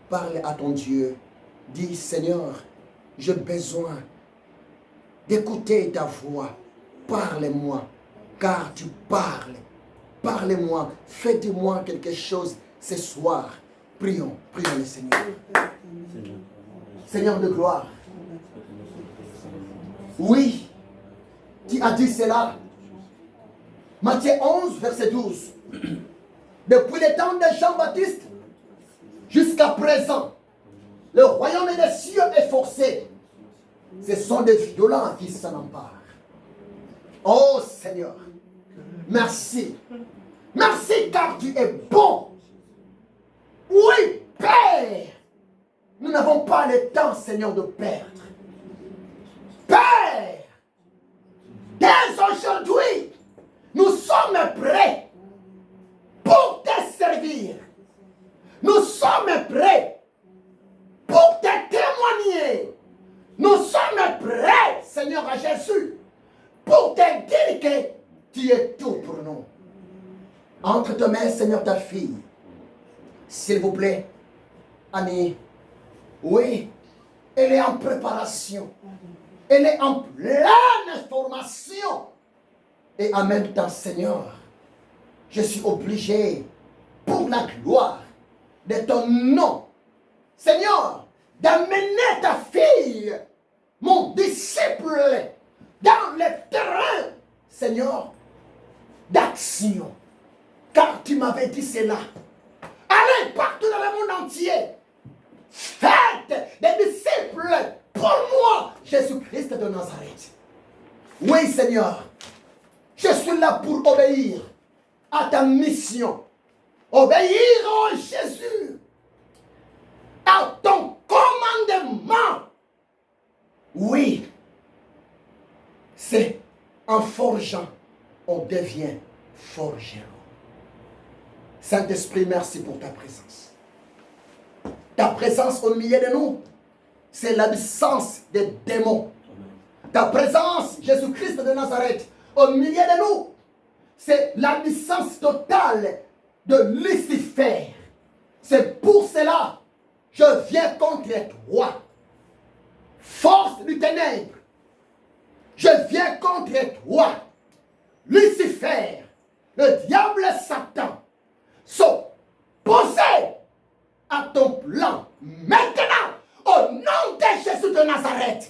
parle à ton Dieu. Dis, Seigneur, j'ai besoin d'écouter ta voix. Parle-moi, car tu parles. Parle-moi, fais-moi quelque chose ce soir. Prions, prions le Seigneur. Seigneur de gloire. Oui, tu as dit cela. Matthieu 11, verset 12. Depuis le temps de Jean-Baptiste jusqu'à présent, le royaume des cieux est forcé. Ce sont des violents qui s'en emparent. Oh Seigneur, merci. Merci car tu es bon. Oui, Père. Nous n'avons pas le temps, Seigneur, de perdre. Père, dès aujourd'hui, nous sommes prêts pour te servir. Nous sommes prêts pour te témoigner. Nous sommes prêts, Seigneur Jésus, pour te dire que tu es tout pour nous. Entre tes mains, Seigneur, ta fille. S'il vous plaît, Annie. Oui, elle est en préparation. Elle est en pleine formation. Et en même temps, Seigneur, je suis obligé, pour la gloire de ton nom, Seigneur, d'amener ta fille, mon disciple, dans le terrain, Seigneur, d'action. Car tu m'avais dit cela. Allez partout dans le monde entier. Faites des disciples pour moi, Jésus-Christ de Nazareth. Oui, Seigneur, je suis là pour obéir à ta mission. Obéir, oh Jésus, à ton commandement. Oui, c'est en forgeant, on devient forgeron. Saint-Esprit, merci pour ta présence. Ta présence au milieu de nous, c'est l'absence des démons. Ta présence, Jésus-Christ de Nazareth, au milieu de nous, c'est l'absence totale de Lucifer. C'est pour cela que je viens contre toi. Force du ténèbre, je viens contre toi. Lucifer, le diable Satan, s'opposer à ton plan maintenant au nom de Jésus de Nazareth.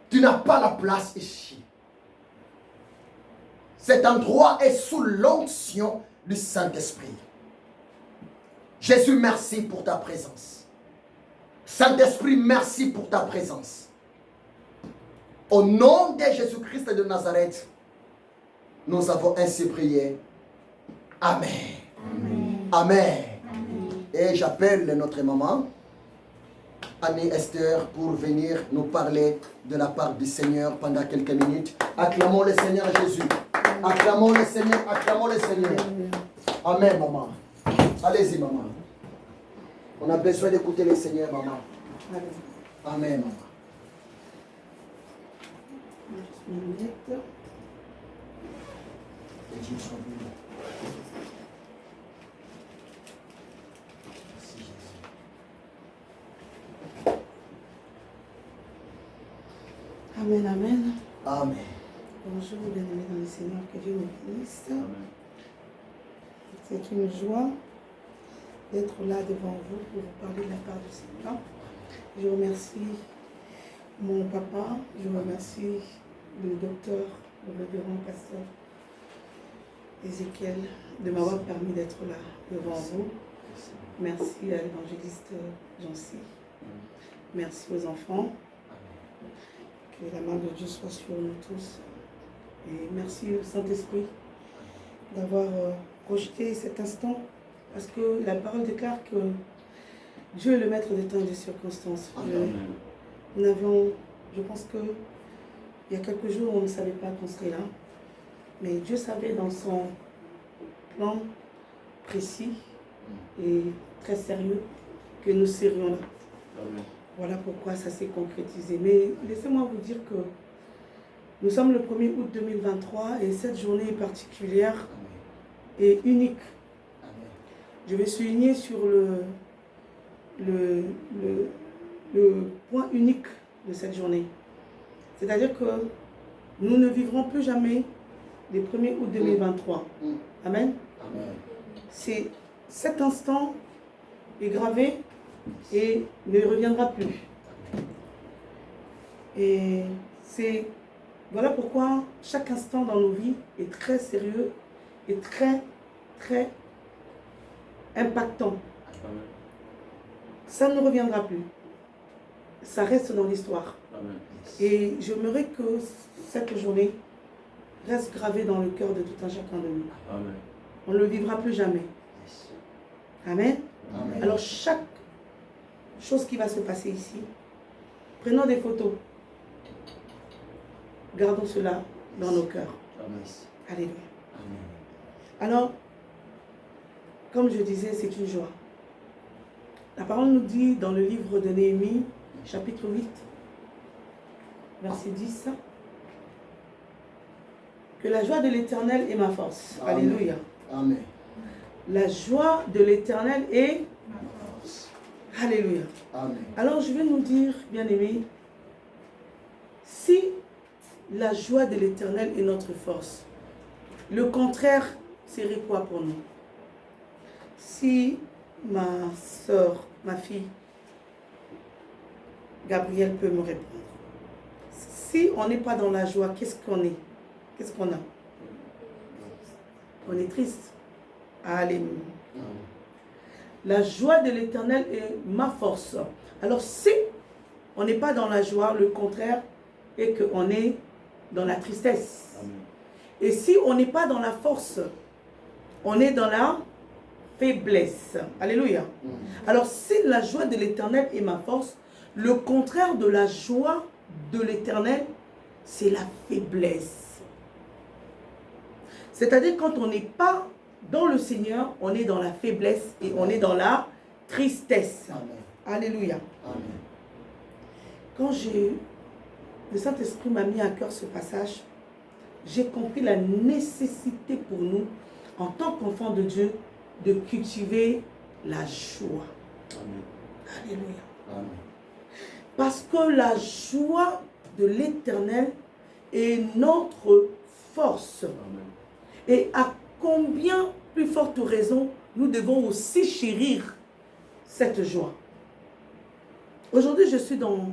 Tu n'as pas la place ici. Cet endroit est sous l'onction du Saint-Esprit. Jésus, merci pour ta présence. Saint-Esprit, merci pour ta présence. Au nom de Jésus-Christ de Nazareth, nous avons ainsi prié. Amen. Amen. Amen. Et j'appelle notre maman, Annie Esther, pour venir nous parler de la part du Seigneur pendant quelques minutes. Acclamons le Seigneur Jésus. Acclamons le Seigneur, acclamons le Seigneur. Amen, maman. Allez-y, maman. On a besoin d'écouter le Seigneur, maman. Amen, maman. Amen, amen. Amen. Bonjour, bien-aimés dans le Seigneur, que Dieu nous bénisse. C'est une joie d'être là devant vous pour vous parler de la part du Seigneur. Je remercie mon papa, je remercie le docteur, le révérend pasteur Ézéchiel de m'avoir permis d'être là devant vous. Merci à l'évangéliste Jancy. Merci aux enfants. Que la main de Dieu soit sur nous tous. Et merci au Saint-Esprit d'avoir projeté cet instant, parce que la parole déclare que Dieu est le maître des temps et des circonstances. Nous avons, je pense que il y a quelques jours, on ne savait pas qu'on serait là, mais Dieu savait dans son plan précis et très sérieux que nous serions là. Amen. Voilà pourquoi ça s'est concrétisé. Mais laissez-moi vous dire que nous sommes le 1er août 2023 et cette journée est particulière et unique. Je vais souligner sur le point unique de cette journée. C'est-à-dire que nous ne vivrons plus jamais les 1er août 2023. Amen. Amen. C'est cet instant est gravé et ne reviendra plus. Et c'est voilà pourquoi chaque instant dans nos vies est très sérieux et très, très impactant. Amen. Ça ne reviendra plus. Ça reste dans l'histoire. Amen. Et j'aimerais que cette journée reste gravée dans le cœur de tout un chacun de nous. Amen. On ne le vivra plus jamais. Amen. Amen. Alors chaque chose qui va se passer ici, prenons des photos. Gardons cela dans nos cœurs. Amen. Alléluia. Amen. Alors, comme je disais, c'est une joie. La parole nous dit dans le livre de Néhémie, chapitre 8, verset 10, que la joie de l'Éternel est ma force. Amen. Alléluia. Amen. La joie de l'Éternel est ma force. Alléluia. Amen. Alors je vais nous dire, bien-aimés, si la joie de l'Éternel est notre force, le contraire serait quoi pour nous? Si ma soeur, ma fille, Gabrielle peut me répondre. Si on n'est pas dans la joie, qu'est-ce qu'on est? Qu'est-ce qu'on a? On est triste. Alléluia. La joie de l'Éternel est ma force. Alors si on n'est pas dans la joie, le contraire est qu'on est dans la tristesse. Amen. Et si on n'est pas dans la force, on est dans la faiblesse. Alléluia. Alors si la joie de l'Éternel est ma force, le contraire de la joie de l'Éternel, c'est la faiblesse. C'est-à-dire quand on n'est pas dans le Seigneur, on est dans la faiblesse et on est dans la tristesse. Amen. Alléluia. Amen. Quand le Saint-Esprit m'a mis à cœur ce passage, j'ai compris la nécessité pour nous, en tant qu'enfants de Dieu, de cultiver la joie. Amen. Alléluia. Amen. Parce que la joie de l'Éternel est notre force. Amen. Et à combien plus forte raison nous devons aussi chérir cette joie. Aujourd'hui, je suis dans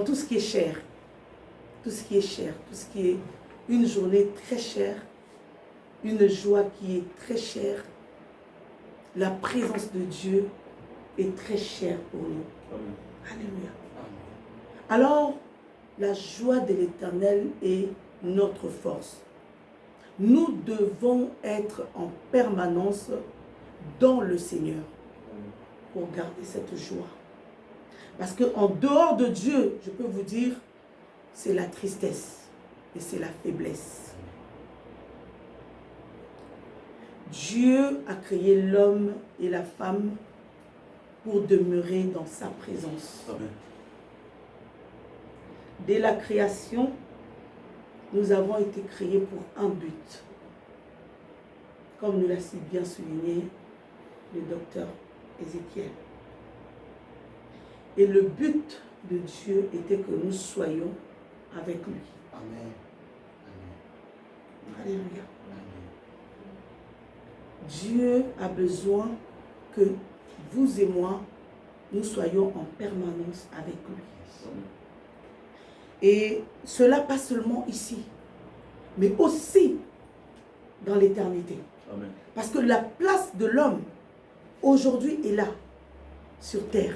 tout ce qui est cher. Tout ce qui est cher, tout ce qui est une journée très chère, une joie qui est très chère. La présence de Dieu est très chère pour nous. Amen. Alléluia. Amen. Alors, la joie de l'Éternel est notre force. Nous devons être en permanence dans le Seigneur pour garder cette joie. Parce qu'en dehors de Dieu, je peux vous dire, c'est la tristesse et c'est la faiblesse. Dieu a créé l'homme et la femme pour demeurer dans sa présence. Amen. Dès la création, nous avons été créés pour un but. Comme nous l'a si bien souligné le docteur Ézéchiel. Et le but de Dieu était que nous soyons avec lui. Amen. Alléluia. Amen. Dieu a besoin que vous et moi, nous soyons en permanence avec lui. Amen. Et cela pas seulement ici, mais aussi dans l'éternité. Amen. Parce que la place de l'homme aujourd'hui est là, sur terre.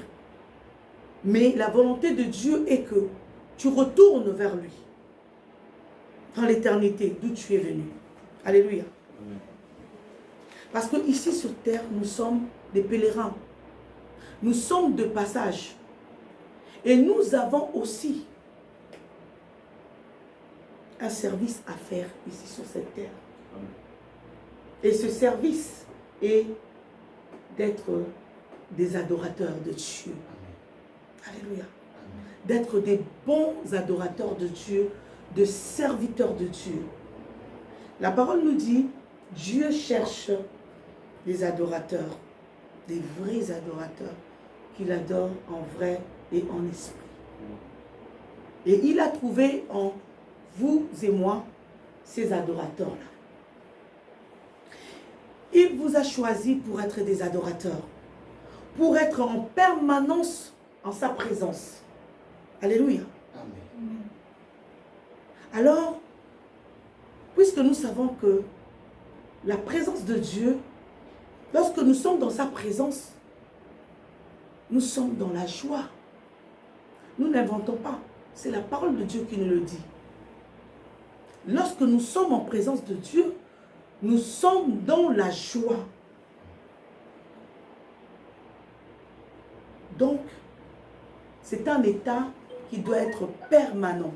Mais la volonté de Dieu est que tu retournes vers lui, dans l'éternité d'où tu es venu. Alléluia. Amen. Parce que ici sur terre, nous sommes des pèlerins. Nous sommes de passage. Et nous avons aussi un service à faire ici sur cette terre. Amen. Et ce service est d'être des adorateurs de Dieu. Alléluia. D'être des bons adorateurs de Dieu, de serviteurs de Dieu. La parole nous dit, Dieu cherche les adorateurs des vrais adorateurs qui l'adorent en vrai et en esprit. Et il a trouvé en vous et moi ces adorateurs-là. Il vous a choisi pour être des adorateurs, pour être en permanence en sa présence. Alléluia. Amen. Alors, puisque nous savons que la présence de Dieu, lorsque nous sommes dans sa présence, nous sommes dans la joie. Nous n'inventons pas. C'est la parole de Dieu qui nous le dit. Lorsque nous sommes en présence de Dieu, nous sommes dans la joie. Donc, c'est un état qui doit être permanent.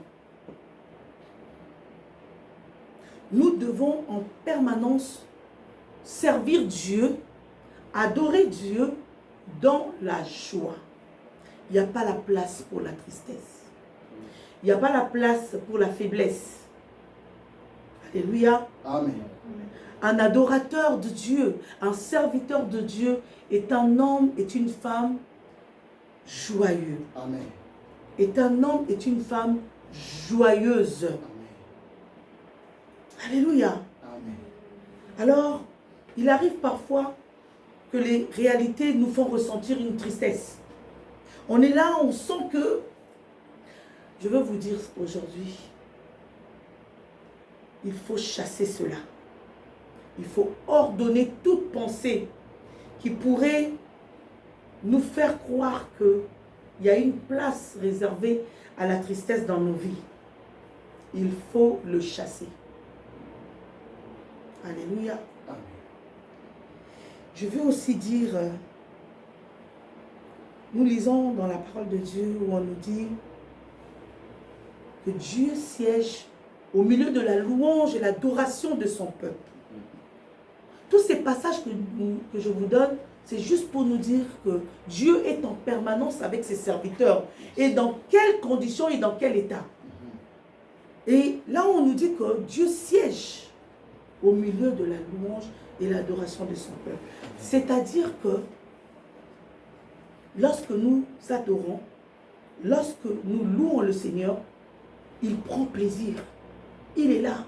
Nous devons en permanence servir Dieu, adorer Dieu dans la joie. Il n'y a pas la place pour la tristesse. Il n'y a pas la place pour la faiblesse. Alléluia. Amen. Un adorateur de Dieu, un serviteur de Dieu est un homme, est une femme joyeux. Amen. Est un homme, est une femme joyeuse. Amen. Alléluia. Amen. Alors, il arrive parfois que les réalités nous font ressentir une tristesse. On est là, on sent que, je veux vous dire aujourd'hui, il faut chasser cela. Il faut ordonner toute pensée qui pourrait nous faire croire qu'il y a une place réservée à la tristesse dans nos vies. Il faut le chasser. Alléluia. Amen. Je veux aussi dire, nous lisons dans la parole de Dieu où on nous dit que Dieu siège au milieu de la louange et l'adoration de son peuple. Tous ces passages que je vous donne, c'est juste pour nous dire que Dieu est en permanence avec ses serviteurs. Et dans quelles conditions et dans quel état. Et là, on nous dit que Dieu siège au milieu de la louange et l'adoration de son peuple. C'est-à-dire que lorsque nous adorons, lorsque nous louons le Seigneur, il prend plaisir. Il est là.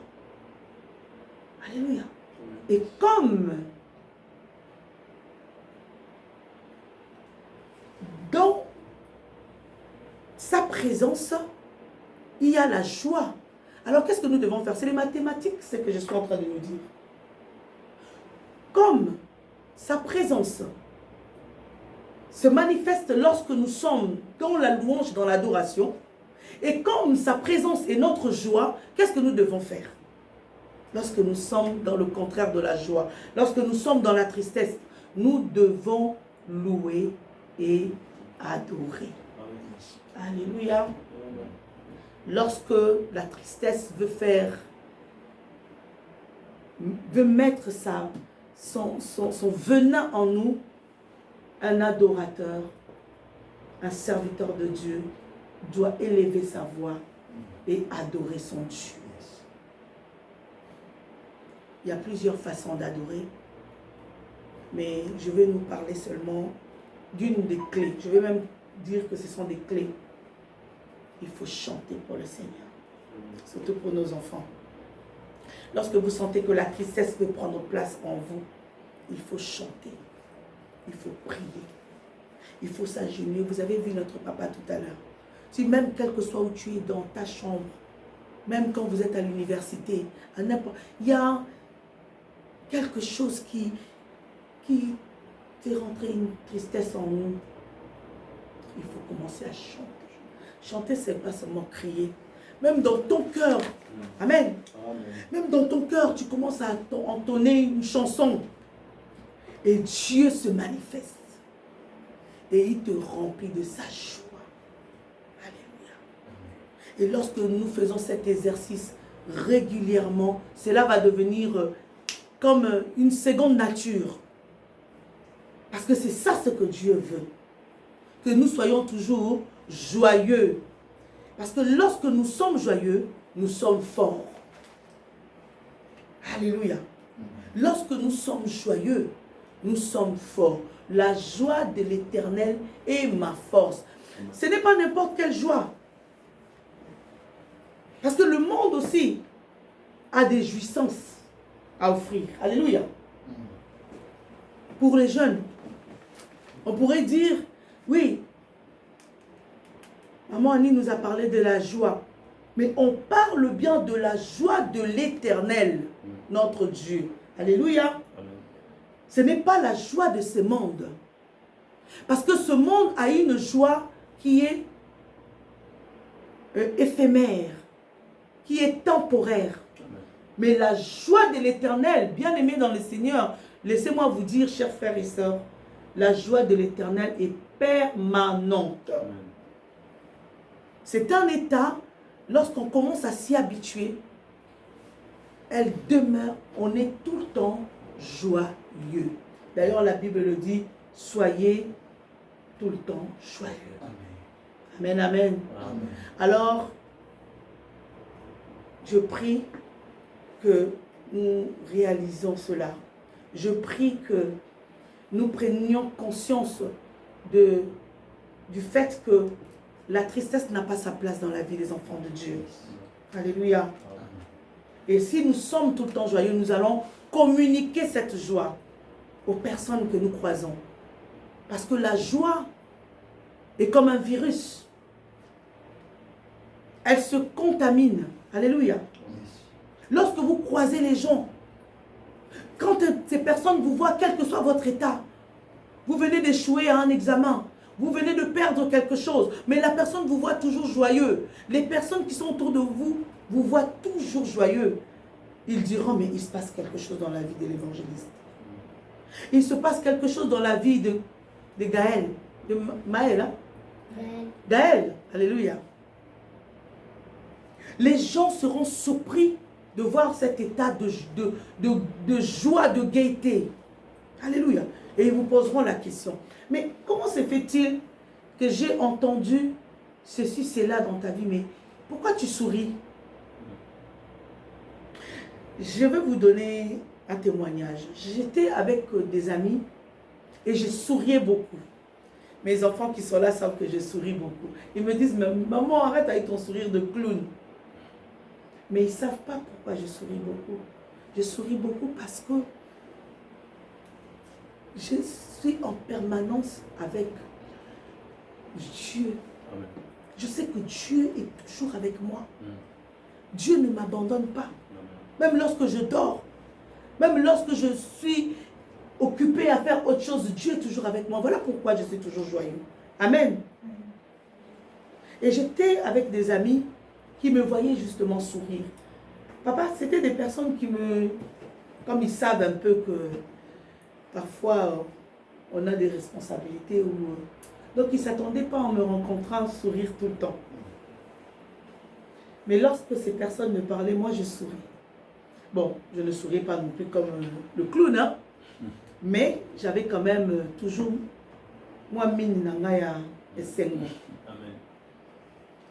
Alléluia. Et comme dans sa présence, il y a la joie. Alors qu'est-ce que nous devons faire? C'est les mathématiques, ce que je suis en train de nous dire. Comme sa présence se manifeste lorsque nous sommes dans la louange, dans l'adoration, et comme sa présence est notre joie, qu'est-ce que nous devons faire? Lorsque nous sommes dans le contraire de la joie, lorsque nous sommes dans la tristesse, nous devons louer et adorer. Alléluia. Lorsque la tristesse veut mettre son venin en nous, un adorateur, un serviteur de Dieu doit élever sa voix et adorer son Dieu. Il y a plusieurs façons d'adorer, mais je vais nous parler seulement d'une des clés. Je vais même dire que ce sont des clés. Il faut chanter pour le Seigneur, surtout pour nos enfants. Lorsque vous sentez que la tristesse veut prendre place en vous, il faut chanter, il faut prier, il faut s'agenouiller. Vous avez vu notre papa tout à l'heure. Si même quel que soit où tu es dans ta chambre, même quand vous êtes à l'université, à n'importe, il y a quelque chose qui fait rentrer une tristesse en nous. Il faut commencer à chanter. Chanter, ce n'est pas seulement crier. Même dans ton cœur, amen. Même dans ton cœur, tu commences à entonner une chanson. Et Dieu se manifeste. Et il te remplit de sa joie. Alléluia. Et lorsque nous faisons cet exercice régulièrement, cela va devenir comme une seconde nature. Parce que c'est ça ce que Dieu veut. Que nous soyons toujours joyeux. Parce que lorsque nous sommes joyeux, nous sommes forts. Alléluia. Lorsque nous sommes joyeux, nous sommes forts. La joie de l'Éternel est ma force. Ce n'est pas n'importe quelle joie. Parce que le monde aussi a des jouissances à offrir. Alléluia. Pour les jeunes, on pourrait dire, oui, Maman Annie nous a parlé de la joie. Mais on parle bien de la joie de l'Éternel, notre Dieu. Alléluia. Amen. Ce n'est pas la joie de ce monde. Parce que ce monde a une joie qui est éphémère, qui est temporaire. Amen. Mais la joie de l'Éternel, bien aimé dans le Seigneur, laissez-moi vous dire, chers frères et sœurs, la joie de l'Éternel est permanente. Amen. C'est un état, lorsqu'on commence à s'y habituer, elle demeure, on est tout le temps joyeux. D'ailleurs, la Bible le dit, soyez tout le temps joyeux. Amen, amen. Amen. Alors, je prie que nous réalisons cela. Je prie que nous prenions conscience du fait que la tristesse n'a pas sa place dans la vie des enfants de Dieu. Alléluia. Et si nous sommes tout le temps joyeux, nous allons communiquer cette joie aux personnes que nous croisons. Parce que la joie est comme un virus. Elle se contamine. Alléluia. Lorsque vous croisez les gens, quand ces personnes vous voient, quel que soit votre état, vous venez d'échouer à un examen, vous venez de perdre quelque chose, mais la personne vous voit toujours joyeux. Les personnes qui sont autour de vous vous voient toujours joyeux. Ils diront, mais il se passe quelque chose dans la vie de l'évangéliste. Il se passe quelque chose dans la vie de Gaël, de Maël. Hein? Gaël, alléluia. Les gens seront surpris de voir cet état de joie, de gaieté. Alléluia. Et ils vous poseront la question. Mais comment se fait-il que j'ai entendu ceci, cela dans ta vie, mais pourquoi tu souris? Je vais vous donner un témoignage. J'étais avec des amis et je souriais beaucoup. Mes enfants qui sont là savent que je souris beaucoup. Ils me disent, maman, arrête avec ton sourire de clown. Mais ils ne savent pas pourquoi je souris beaucoup. Je souris beaucoup parce que je suis en permanence avec Dieu. Amen. Je sais que Dieu est toujours avec moi. Dieu ne m'abandonne pas. Amen. Même lorsque je dors, même lorsque je suis occupé à faire autre chose, Dieu est toujours avec moi. Voilà pourquoi je suis toujours joyeux. Amen. Et j'étais avec des amis qui me voyaient justement sourire. Papa, c'était des personnes qui me... Comme ils savent un peu que parfois on a des responsabilités. Donc ils ne s'attendaient pas en me rencontrant sourire tout le temps. Mais lorsque ces personnes me parlaient, moi je souris. Bon, je ne souriais pas non plus comme le clown, hein? Mais j'avais quand même toujours moi mine nangaya et sengo. Amen.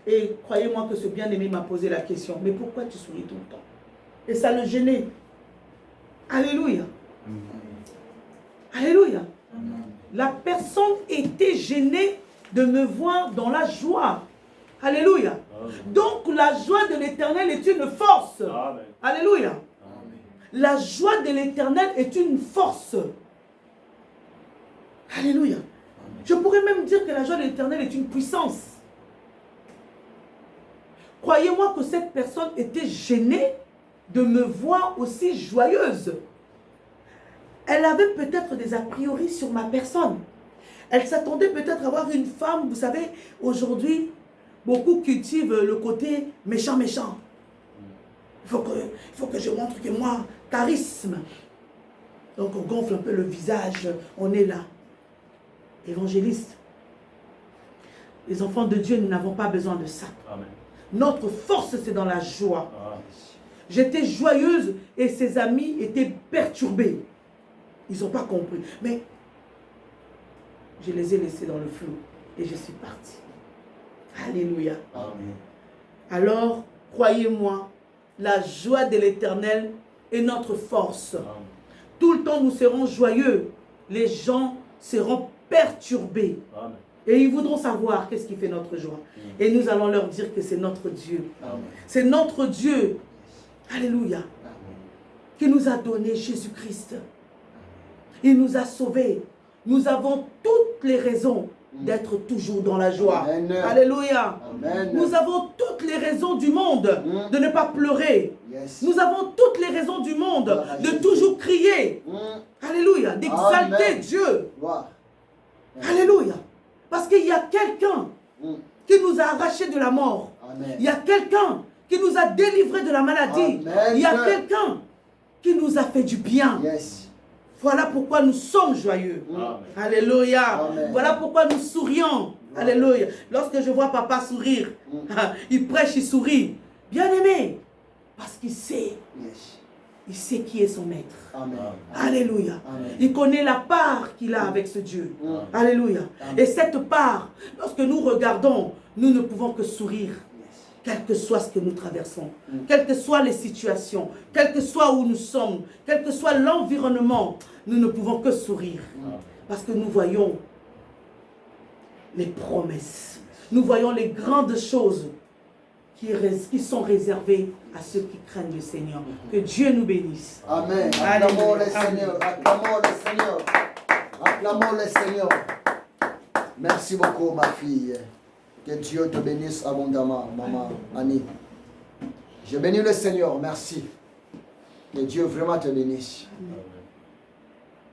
Et croyez-moi que ce bien-aimé m'a posé la question, mais pourquoi tu souris tout le temps? Et ça le gênait. Alléluia. Alléluia. La personne était gênée de me voir dans la joie. Alléluia. Donc la joie de l'Éternel est une force. Amen. Alléluia. La joie de l'Éternel est une force. Alléluia. Je pourrais même dire que la joie de l'Éternel est une puissance. Croyez-moi que cette personne était gênée de me voir aussi joyeuse. Elle avait peut-être des a priori sur ma personne. Elle s'attendait peut-être à voir une femme, vous savez, aujourd'hui, beaucoup cultivent le côté méchant. Il faut que je montre que moi, charisme. Donc on gonfle un peu le visage, on est là. Évangéliste. Les enfants de Dieu, nous n'avons pas besoin de ça. Amen. Notre force, c'est dans la joie. Amen. J'étais joyeuse et ses amis étaient perturbés. Ils n'ont pas compris. Mais je les ai laissés dans le flou et je suis partie. Alléluia. Amen. Alors, croyez-moi, la joie de l'Éternel est notre force. Amen. Tout le temps, nous serons joyeux. les gens seront perturbés. Amen. Et ils voudront savoir qu'est-ce qui fait notre joie. Et nous allons leur dire que c'est notre Dieu. Amen. C'est notre Dieu. Alléluia. Qui nous a donné Jésus-Christ. Il nous a sauvés. Nous avons toutes les raisons d'être toujours dans la joie. Amen. Alléluia. Amen. Nous avons toutes les raisons du monde de ne pas pleurer. Yes. Nous avons toutes les raisons du monde de toujours crier. Alléluia. D'exalter Amen. Dieu. Gloire. Alléluia. Parce qu'il y a quelqu'un qui nous a arrachés de la mort. Amen. Il y a quelqu'un qui nous a délivrés de la maladie. Amen. Il y a quelqu'un qui nous a fait du bien. Yes. Voilà pourquoi nous sommes joyeux. Amen. Alléluia. Amen. Voilà pourquoi nous sourions. Alléluia. Lorsque je vois papa sourire, il prêche, il sourit. Bien aimé. Parce qu'il sait. Yes. Il sait qui est son maître. Amen. Alléluia. Amen. Il connaît la part qu'il a avec ce Dieu. Amen. Alléluia. Amen. Et cette part, lorsque nous regardons, nous ne pouvons que sourire. Quel que soit ce que nous traversons, quelles que soient les situations, quel que soit où nous sommes, quel que soit l'environnement, nous ne pouvons que sourire. Parce que nous voyons les promesses. Nous voyons les grandes choses qui sont réservées à ceux qui craignent le Seigneur. Que Dieu nous bénisse. Amen. Alléluia. Acclamons le Seigneur. Acclamons le Seigneur. Acclamons le Seigneur. Merci beaucoup, ma fille. Que Dieu te bénisse abondamment, maman Annie. Je bénis le Seigneur. Merci. Que Dieu vraiment te bénisse.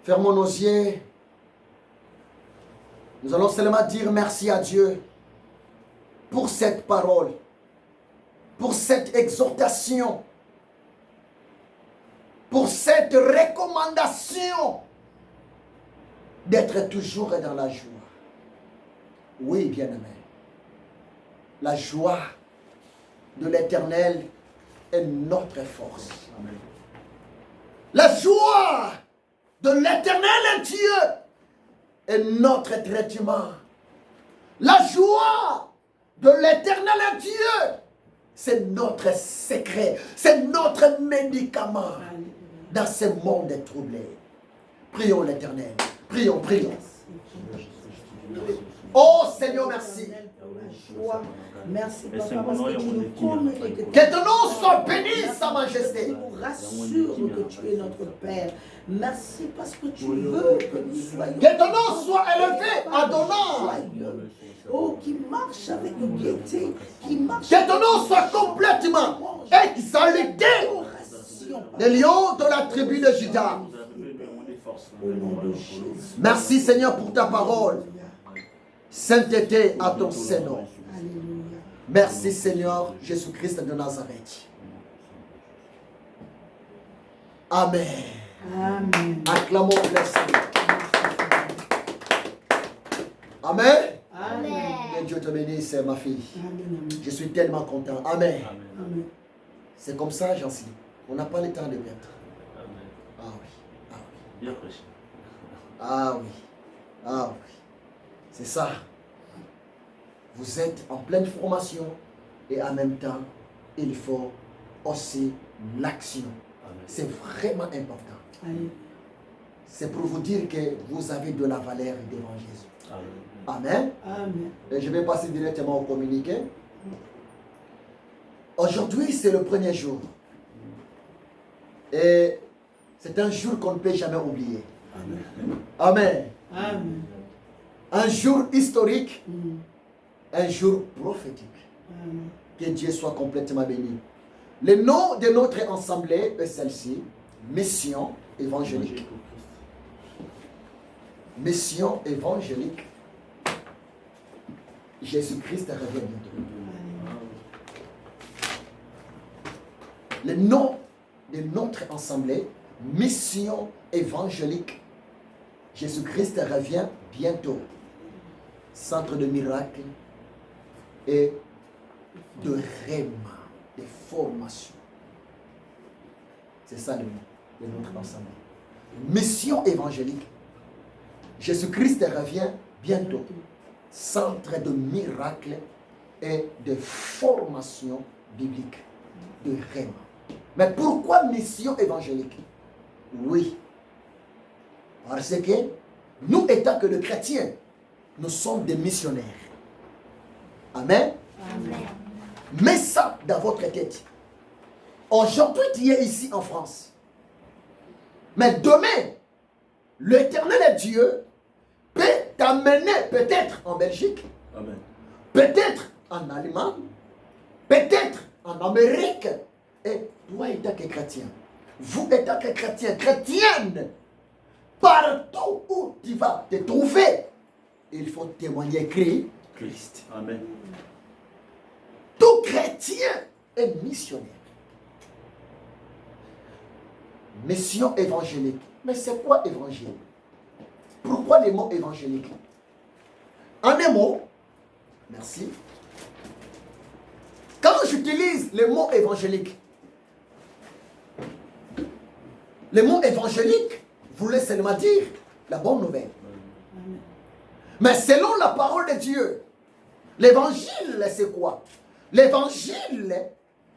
Fermons nos yeux. Nous allons seulement dire merci à Dieu pour cette parole, pour cette exhortation, pour cette recommandation d'être toujours dans la joie. Oui, bien-aimé. La joie de l'Éternel est notre force. Amen. La joie de l'Éternel Dieu est notre traitement. La joie de l'Éternel Dieu, c'est notre secret, c'est notre médicament dans ce monde troublé. Prions l'Éternel. Prions, prions. Oh Seigneur, merci. Merci Et c'est papa parce mon que nom, tu mon nous équipe, combles mon et que Que ton nom soit béni, Sa tu Majesté. nous rassures que tu es notre Père. Merci parce que tu veux que nous soyons. Que ton nom soit élevé, Adonai. joyeux. Oh, qui marche avec gaieté, qui marche Que ton nom soit complètement exalté. Les lions de la tribu de Juda. Au nom de Jésus. Merci Seigneur pour ta parole. Sainteté à ton Seigneur. Alléluia. Merci Seigneur Jésus-Christ de Nazareth. Amen. Amen. Acclamons le Seigneur. Amen. Amen. Que Dieu te bénisse, ma fille. Amen. Je suis tellement content. Amen. Amen. C'est comme ça, j'en suis. On n'a pas le temps de perdre. Ah oui. Ah oui. Bien prêché. Ah oui. Ah oui. C'est ça. Vous êtes en pleine formation et en même temps, il faut aussi l'action. C'est vraiment important. Amen. C'est pour vous dire que vous avez de la valeur devant Jésus. Amen. Amen. Amen. Et je vais passer directement au communiqué. Aujourd'hui, c'est le premier jour. Et c'est un jour qu'on ne peut jamais oublier. Amen. Amen. Un jour historique, Mm. un jour prophétique. Amen. Que Dieu soit complètement béni. Le nom de notre assemblée est celle-ci, Mission évangélique. Mission évangélique. Jésus-Christ revient bientôt. Le nom de notre assemblée, Mission évangélique. Jésus-Christ revient bientôt. Centre de miracles et de rhéma, de formation. C'est ça le nom de notre assemblée. Mission évangélique. Jésus-Christ revient bientôt. Centre de miracles et de formation biblique, de rhéma. Mais pourquoi mission évangélique? Oui, parce que nous étant que les chrétiens, nous sommes des missionnaires. Amen. Amen. Mets ça dans votre tête. Aujourd'hui, tu es ici en France. Mais demain, l'Éternel Dieu peut t'amener peut-être en Belgique, Amen. peut-être en Allemagne, peut-être en Amérique. Et toi, étant que chrétien, vous étant que chrétien, chrétienne, partout où tu vas te trouver, il faut témoigner Christ. Amen. Tout chrétien est missionnaire. Mission évangélique. Mais c'est quoi évangile? Pourquoi les mots évangéliques? En un mot, merci. Quand j'utilise les mots évangéliques, les mots évangéliques voulaient seulement dire la bonne nouvelle. Amen. Mais selon la parole de Dieu, l'évangile, c'est quoi? L'évangile,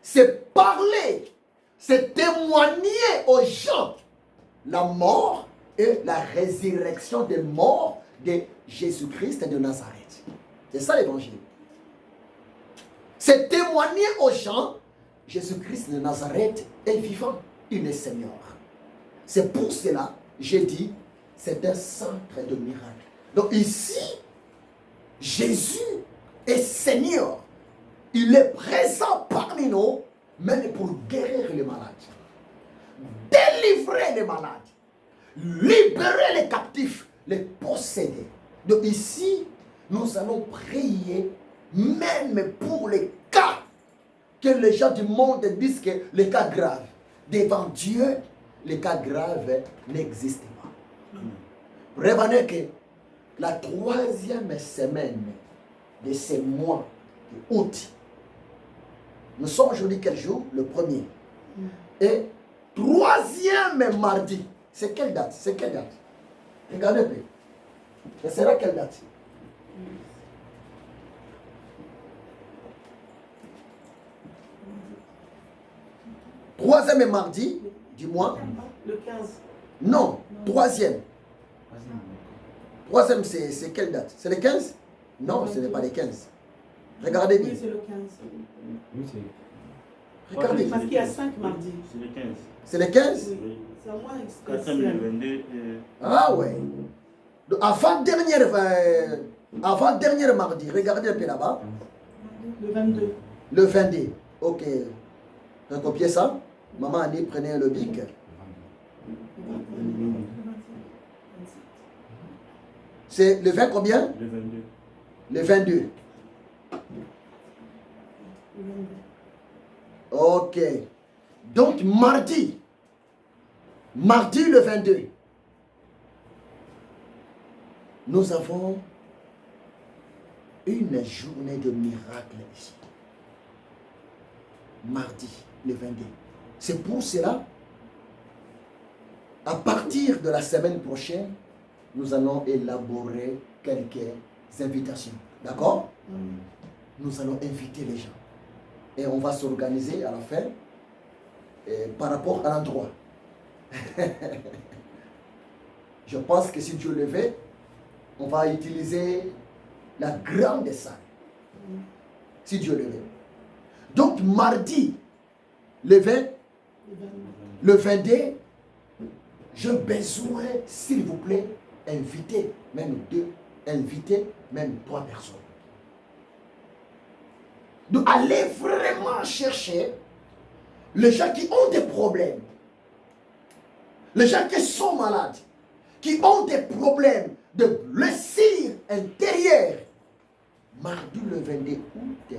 c'est parler, c'est témoigner aux gens la mort et la résurrection des morts de Jésus-Christ de Nazareth. C'est ça l'évangile. C'est témoigner aux gens, Jésus-Christ de Nazareth est vivant, il est Seigneur. C'est pour cela, j'ai dit, c'est un centre de miracles. Donc ici, Jésus est Seigneur. Il est présent parmi nous, même pour guérir les malades, délivrer les malades, libérer les captifs, les posséder. Donc ici, nous allons prier même pour les cas que les gens du monde disent que les cas graves. Devant Dieu, les cas graves n'existent pas. Prévenez que la 3e semaine de ce mois d'août, nous sommes aujourd'hui quel jour? Le 1er. Et 3e mardi, c'est quelle date? C'est quelle date? Regardez un peu. Ce sera quelle date? Troisième mardi du mois? Le 15. Non, 3e. 3e, c'est quelle date? C'est le 15? Non, ce n'est pas le 15. Regardez bien. Oui, c'est le 15. Oui, c'est. Regardez. Parce qu'il y a 5 mardis. C'est le 15. C'est le 15? Oui. C'est à moi 4e, le spécial. 22. Ah ouais. Donc, avant-dernière mardi, regardez un peu là-bas. Le 22. Le 22. Ok. Recopiez ça. Maman Annie, prenez le bic. C'est le 20 combien? Le 22. Le 22. Ok. Donc mardi le 22, nous avons une journée de miracle ici. Mardi le 22. C'est pour cela, à partir de la semaine prochaine, nous allons élaborer quelques invitations. D'accord? Nous allons inviter les gens. Et on va s'organiser à la fin par rapport à l'endroit. Je pense que si Dieu le veut, on va utiliser la grande salle. Si Dieu le veut. Donc mardi, le 20, le 22, j'ai besoin, s'il vous plaît, inviter même 2, inviter même 3 personnes. Donc allez vraiment chercher les gens qui ont des problèmes, les gens qui sont malades, qui ont des problèmes de blessures intérieures. Mardi le 22 août,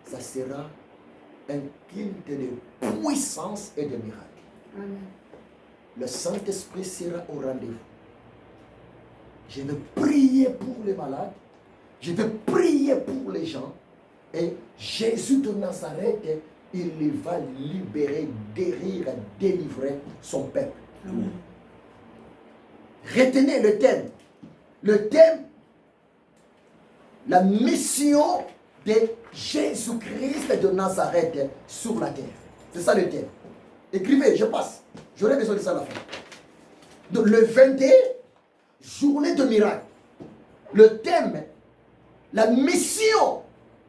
ça sera un culte de puissance et de miracle. Amen. Le Saint-Esprit sera au rendez-vous. Je vais prier pour les malades, je vais prier pour les gens. Et Jésus de Nazareth, il va libérer, guérir, délivrer son peuple. Amen. Retenez le thème. Le thème, la mission de Jésus-Christ de Nazareth sur la terre. C'est ça le thème. Écrivez, je passe. J'aurai besoin de ça à la fin. Donc le 22, journée de miracle. Le thème, la mission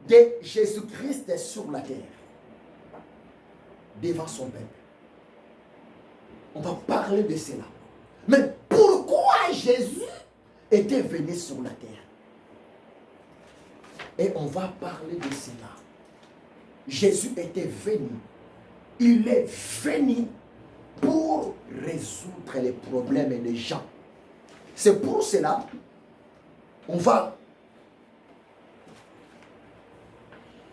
de Jésus-Christ sur la terre, devant son peuple. On va parler de cela. Mais pourquoi Jésus était venu sur la terre? Et on va parler de cela. Jésus était venu. Il est venu pour résoudre les problèmes des gens. C'est pour cela on va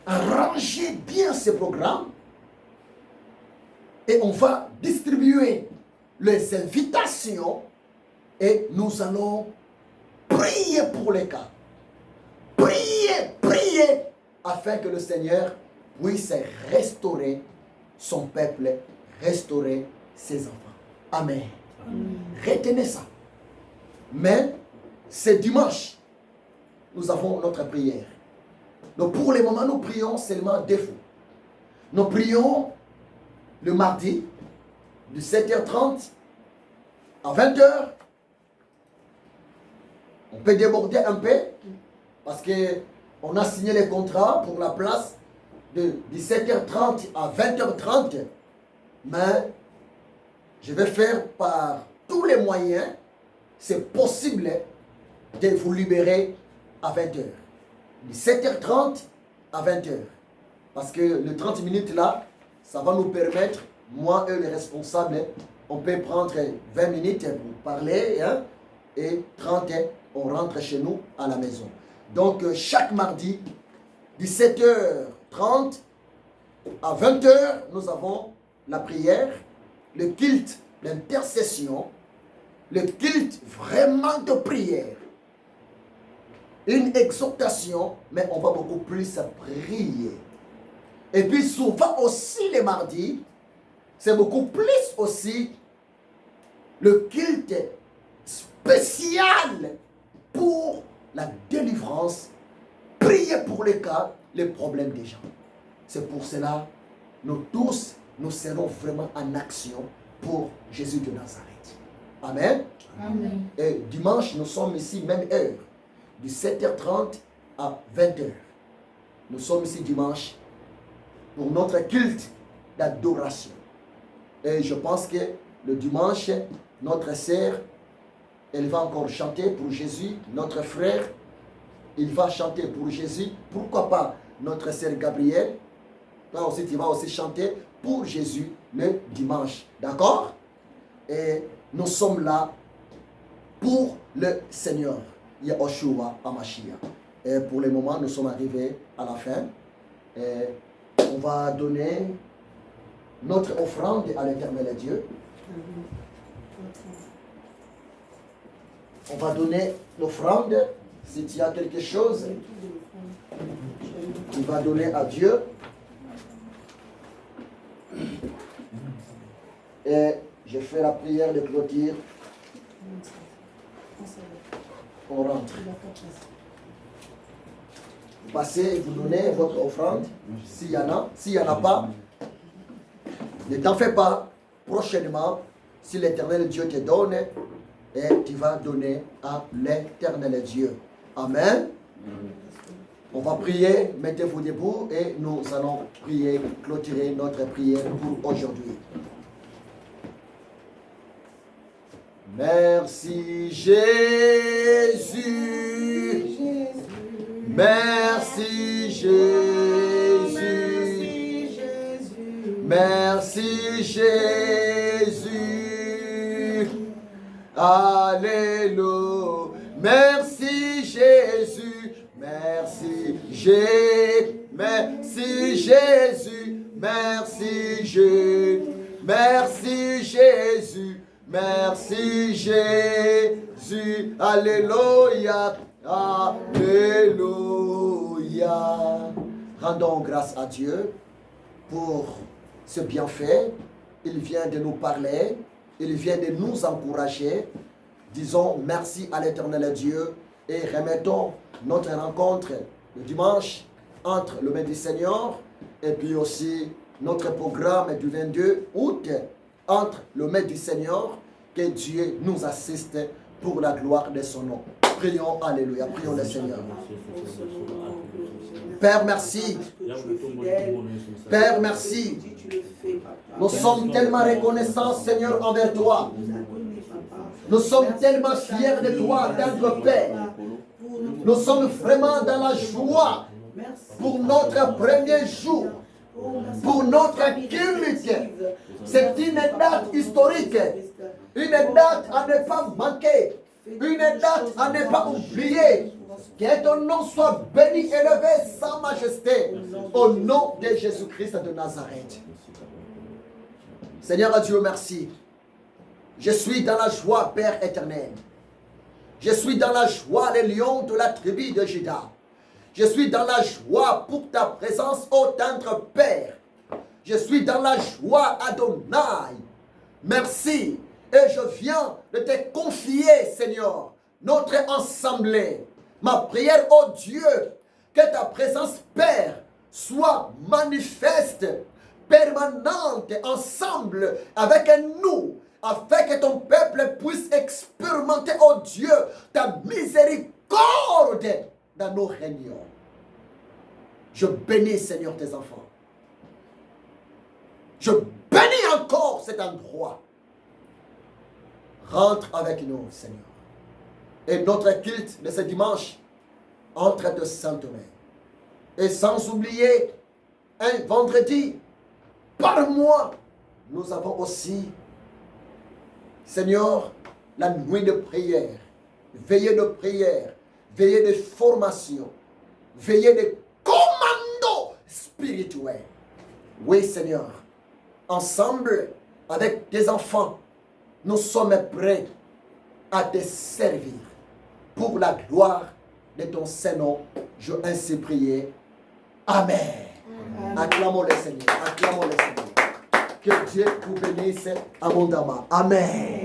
arranger bien ce programme et on va distribuer les invitations et nous allons prier pour les cas. Prier afin que le Seigneur puisse restaurer son peuple, restaurer ses enfants. Amen. Retenez ça. Mais c'est dimanche. Nous avons notre prière. Donc pour le moment, nous prions seulement 2 fois. Nous prions le mardi de 7h30 à 20h. On peut déborder un peu parce qu'on a signé les contrats pour la place de 17h30 à 20h30. Mais je vais faire par tous les moyens, c'est possible de vous libérer à 20h. De 7h30 à 20h. Parce que les 30 minutes là, ça va nous permettre, moi et les responsables, on peut prendre 20 minutes pour parler, hein, et 30, on rentre chez nous à la maison. Donc chaque mardi, 17h30 à 20h, nous avons la prière, le culte d'intercession, le culte vraiment de prière. Une exhortation, mais on va beaucoup plus prier. Et puis souvent aussi les mardis, c'est beaucoup plus aussi le culte spécial pour la délivrance, prier pour les cas, les problèmes des gens. C'est pour cela, nous tous, nous serons vraiment en action pour Jésus de Nazareth. Amen. Amen. Et dimanche, nous sommes ici, même heure, de 7h30 à 20h. Nous sommes ici dimanche pour notre culte d'adoration. Et je pense que le dimanche, notre sœur, elle va encore chanter pour Jésus. Notre frère, il va chanter pour Jésus. Pourquoi pas notre sœur Gabrielle? Toi aussi, tu vas aussi chanter pour Jésus le dimanche. D'accord? Et nous sommes là pour le Seigneur, Yahushua HaMashiach. Et pour le moment, nous sommes arrivés à la fin. Et on va donner notre offrande à l'Éternel Dieu. On va donner l'offrande. Si tu as quelque chose, tu vas donner à Dieu. Et je fais la prière de clôture. On rentre. Vous passez et vous donnez votre offrande. S'il y en a. S'il n'y en a pas, ne t'en fais pas. Prochainement, si l'Éternel Dieu te donne, et tu vas donner à l'Éternel Dieu. Amen. On va prier, mettez-vous debout et nous allons prier, clôturer notre prière pour aujourd'hui. Merci Jésus. Merci Jésus. Merci Jésus. Alléluia. Merci Jésus. Merci Jésus. Merci Jésus. Merci Jésus. Merci Jésus. Merci Jésus. Alléluia. Alléluia. Rendons grâce à Dieu pour ce bienfait. Il vient de nous parler. Il vient de nous encourager. Disons merci à l'Éternel Dieu et remettons notre rencontre le dimanche entre le Mets du Seigneur et puis aussi notre programme du 22 août entre le Mets du Seigneur. Que Dieu nous assiste pour la gloire de son nom. Prions, alléluia, prions le Seigneur. Père, merci. Père, merci. Nous sommes tellement reconnaissants, Seigneur, envers toi. Nous sommes tellement fiers de toi, d'être Père. Nous sommes vraiment dans la joie pour notre premier jour, pour notre culte. C'est une date historique, une date à ne pas manquer, une date à ne pas oublier. Que ton nom soit béni, élevé, sans majesté, au nom de Jésus-Christ de Nazareth. Seigneur Dieu, merci. Je suis dans la joie, Père éternel. Je suis dans la joie, les lions de la tribu de Juda. Je suis dans la joie pour ta présence, ô tendre Père. Je suis dans la joie, Adonai. Merci. Et je viens de te confier, Seigneur, notre assemblée. Ma prière, ô Dieu, que ta présence, Père, soit manifeste, permanente, ensemble avec nous, afin que ton peuple puisse expérimenter, ô Dieu, ta miséricorde dans nos réunions. Je bénis, Seigneur, tes enfants. Je bénis encore cet endroit. Rentre avec nous, Seigneur. Et notre culte de ce dimanche entre de saintes mains. Et sans oublier, un vendredi, par mois, nous avons aussi, Seigneur, la nuit de prière, veillée de prière, veillée de formation, veillée de commando spirituel. Oui, Seigneur, ensemble, avec tes enfants, nous sommes prêts à te servir. Pour la gloire de ton Saint-Nom, je ainsi prié. Amen. Acclamons le Seigneur. Acclamons le Seigneur. Que Dieu vous bénisse abondamment. Amen.